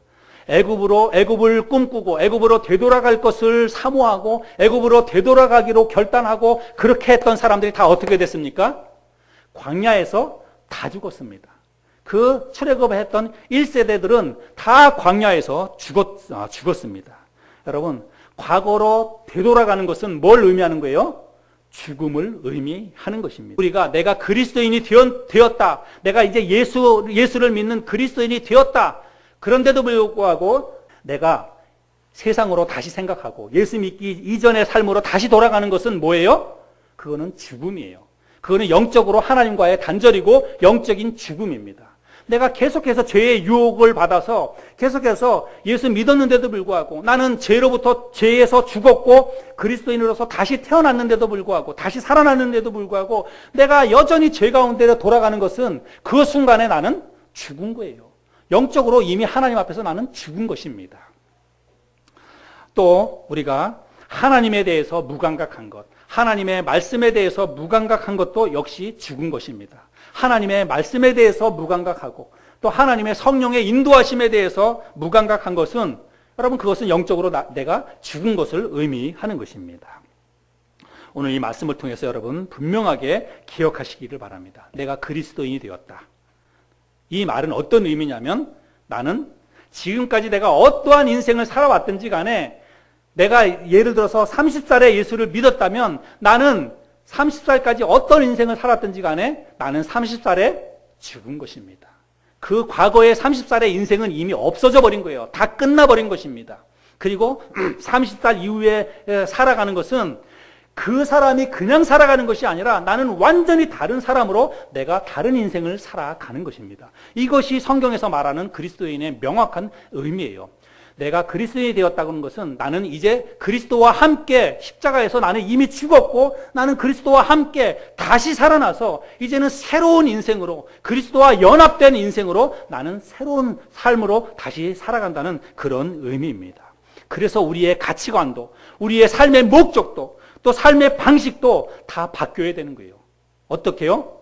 Speaker 1: 애굽을 꿈꾸고 애굽으로 되돌아갈 것을 사모하고 애굽으로 되돌아가기로 결단하고 그렇게 했던 사람들이 다 어떻게 됐습니까? 광야에서 다 죽었습니다. 그 출애굽했던 1세대들은 다 광야에서 죽었습니다. 여러분, 과거로 되돌아가는 것은 뭘 의미하는 거예요? 죽음을 의미하는 것입니다. 우리가 내가 그리스도인이 되었다. 내가 이제 예수를 믿는 그리스도인이 되었다. 그런데도 불구하고 내가 세상으로 다시 생각하고 예수 믿기 이전의 삶으로 다시 돌아가는 것은 뭐예요? 그거는 죽음이에요. 그거는 영적으로 하나님과의 단절이고 영적인 죽음입니다. 내가 계속해서 죄의 유혹을 받아서 계속해서 예수 믿었는데도 불구하고 나는 죄에서 죽었고 그리스도인으로서 다시 태어났는데도 불구하고 다시 살아났는데도 불구하고 내가 여전히 죄 가운데 돌아가는 것은 그 순간에 나는 죽은 거예요. 영적으로 이미 하나님 앞에서 나는 죽은 것입니다. 또 우리가 하나님에 대해서 무감각한 것, 하나님의 말씀에 대해서 무감각한 것도 역시 죽은 것입니다. 하나님의 말씀에 대해서 무감각하고 또 하나님의 성령의 인도하심에 대해서 무감각한 것은 여러분 그것은 영적으로 내가 죽은 것을 의미하는 것입니다. 오늘 이 말씀을 통해서 여러분 분명하게 기억하시기를 바랍니다. 내가 그리스도인이 되었다. 이 말은 어떤 의미냐면 나는 지금까지 내가 어떠한 인생을 살아왔든지 간에 내가 예를 들어서 30살에 예수를 믿었다면 나는 30살까지 어떤 인생을 살았든지 간에 나는 30살에 죽은 것입니다. 그 과거의 30살의 인생은 이미 없어져 버린 거예요. 다 끝나버린 것입니다. 그리고 30살 이후에 살아가는 것은 그 사람이 그냥 살아가는 것이 아니라 나는 완전히 다른 사람으로 내가 다른 인생을 살아가는 것입니다. 이것이 성경에서 말하는 그리스도인의 명확한 의미예요. 내가 그리스도인이 되었다는 것은 나는 이제 그리스도와 함께 십자가에서 나는 이미 죽었고 나는 그리스도와 함께 다시 살아나서 이제는 새로운 인생으로 그리스도와 연합된 인생으로 나는 새로운 삶으로 다시 살아간다는 그런 의미입니다. 그래서 우리의 가치관도 우리의 삶의 목적도 또 삶의 방식도 다 바뀌어야 되는 거예요. 어떻게요?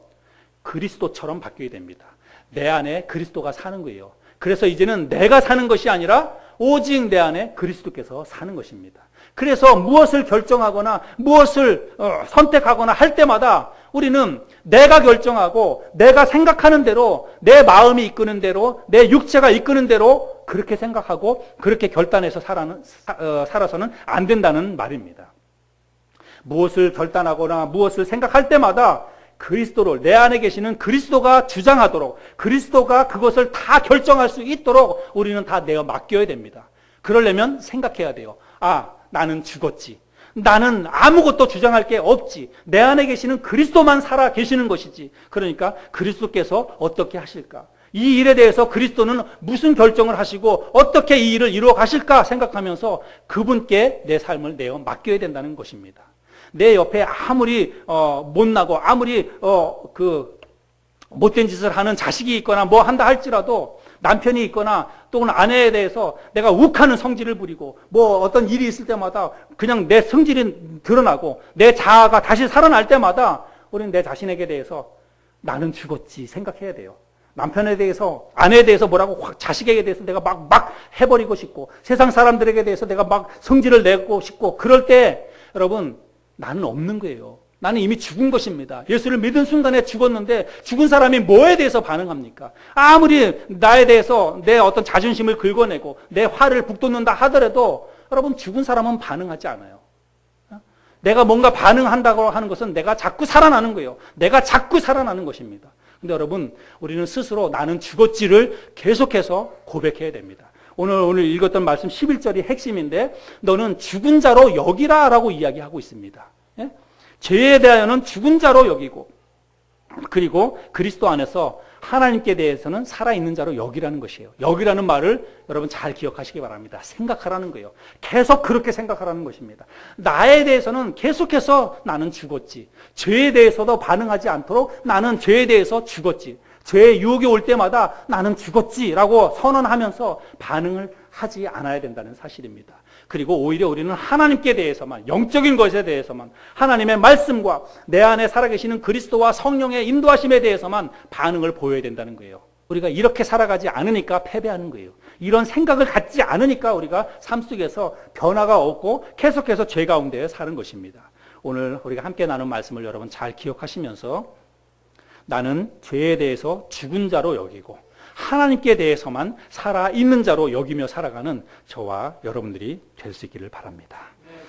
Speaker 1: 그리스도처럼 바뀌어야 됩니다. 내 안에 그리스도가 사는 거예요. 그래서 이제는 내가 사는 것이 아니라 오직 내 안에 그리스도께서 사는 것입니다. 그래서 무엇을 결정하거나 무엇을 선택하거나 할 때마다 우리는 내가 결정하고 내가 생각하는 대로 내 마음이 이끄는 대로 내 육체가 이끄는 대로 그렇게 생각하고 그렇게 결단해서 살아서는 안 된다는 말입니다. 무엇을 결단하거나 무엇을 생각할 때마다 그리스도를 내 안에 계시는 그리스도가 주장하도록 그리스도가 그것을 다 결정할 수 있도록 우리는 다 내어 맡겨야 됩니다. 그러려면 생각해야 돼요. 아, 나는 죽었지. 나는 아무것도 주장할 게 없지. 내 안에 계시는 그리스도만 살아 계시는 것이지. 그러니까 그리스도께서 어떻게 하실까? 이 일에 대해서 그리스도는 무슨 결정을 하시고 어떻게 이 일을 이루어 가실까 생각하면서 그분께 내 삶을 내어 맡겨야 된다는 것입니다. 내 옆에 아무리 못나고 아무리 못된 짓을 하는 자식이 있거나 뭐 한다 할지라도 남편이 있거나 또는 아내에 대해서 내가 욱하는 성질을 부리고 뭐 어떤 일이 있을 때마다 그냥 내 성질이 드러나고 내 자아가 다시 살아날 때마다 우리는 내 자신에게 대해서 나는 죽었지 생각해야 돼요. 남편에 대해서 아내에 대해서 뭐라고 자식에게 대해서 내가 막 해버리고 싶고 세상 사람들에게 대해서 내가 막 성질을 내고 싶고 그럴 때 여러분 나는 없는 거예요. 나는 이미 죽은 것입니다. 예수를 믿은 순간에 죽었는데 죽은 사람이 뭐에 대해서 반응합니까? 아무리 나에 대해서 내 어떤 자존심을 긁어내고 내 화를 북돋는다 하더라도 여러분 죽은 사람은 반응하지 않아요. 내가 뭔가 반응한다고 하는 것은 내가 자꾸 살아나는 거예요. 내가 자꾸 살아나는 것입니다. 근데 여러분 우리는 스스로 나는 죽었지를 계속해서 고백해야 됩니다. 오늘 읽었던 말씀 11절이 핵심인데 너는 죽은 자로 여기라 라고 이야기하고 있습니다. 예? 죄에 대하여는 죽은 자로 여기고 그리고 그리스도 안에서 하나님께 대해서는 살아있는 자로 여기라는 것이에요. 여기라는 말을 여러분 잘 기억하시기 바랍니다. 생각하라는 거예요. 계속 그렇게 생각하라는 것입니다. 나에 대해서는 계속해서 나는 죽었지. 죄에 대해서도 반응하지 않도록 나는 죄에 대해서 죽었지. 죄의 유혹이 올 때마다 나는 죽었지라고 선언하면서 반응을 하지 않아야 된다는 사실입니다. 그리고 오히려 우리는 하나님께 대해서만, 영적인 것에 대해서만, 하나님의 말씀과 내 안에 살아계시는 그리스도와 성령의 인도하심에 대해서만 반응을 보여야 된다는 거예요. 우리가 이렇게 살아가지 않으니까 패배하는 거예요. 이런 생각을 갖지 않으니까 우리가 삶 속에서 변화가 없고 계속해서 죄 가운데 사는 것입니다. 오늘 우리가 함께 나눈 말씀을 여러분 잘 기억하시면서 나는 죄에 대해서 죽은 자로 여기고 하나님께 대해서만 살아있는 자로 여기며 살아가는 저와 여러분들이 될 수 있기를 바랍니다.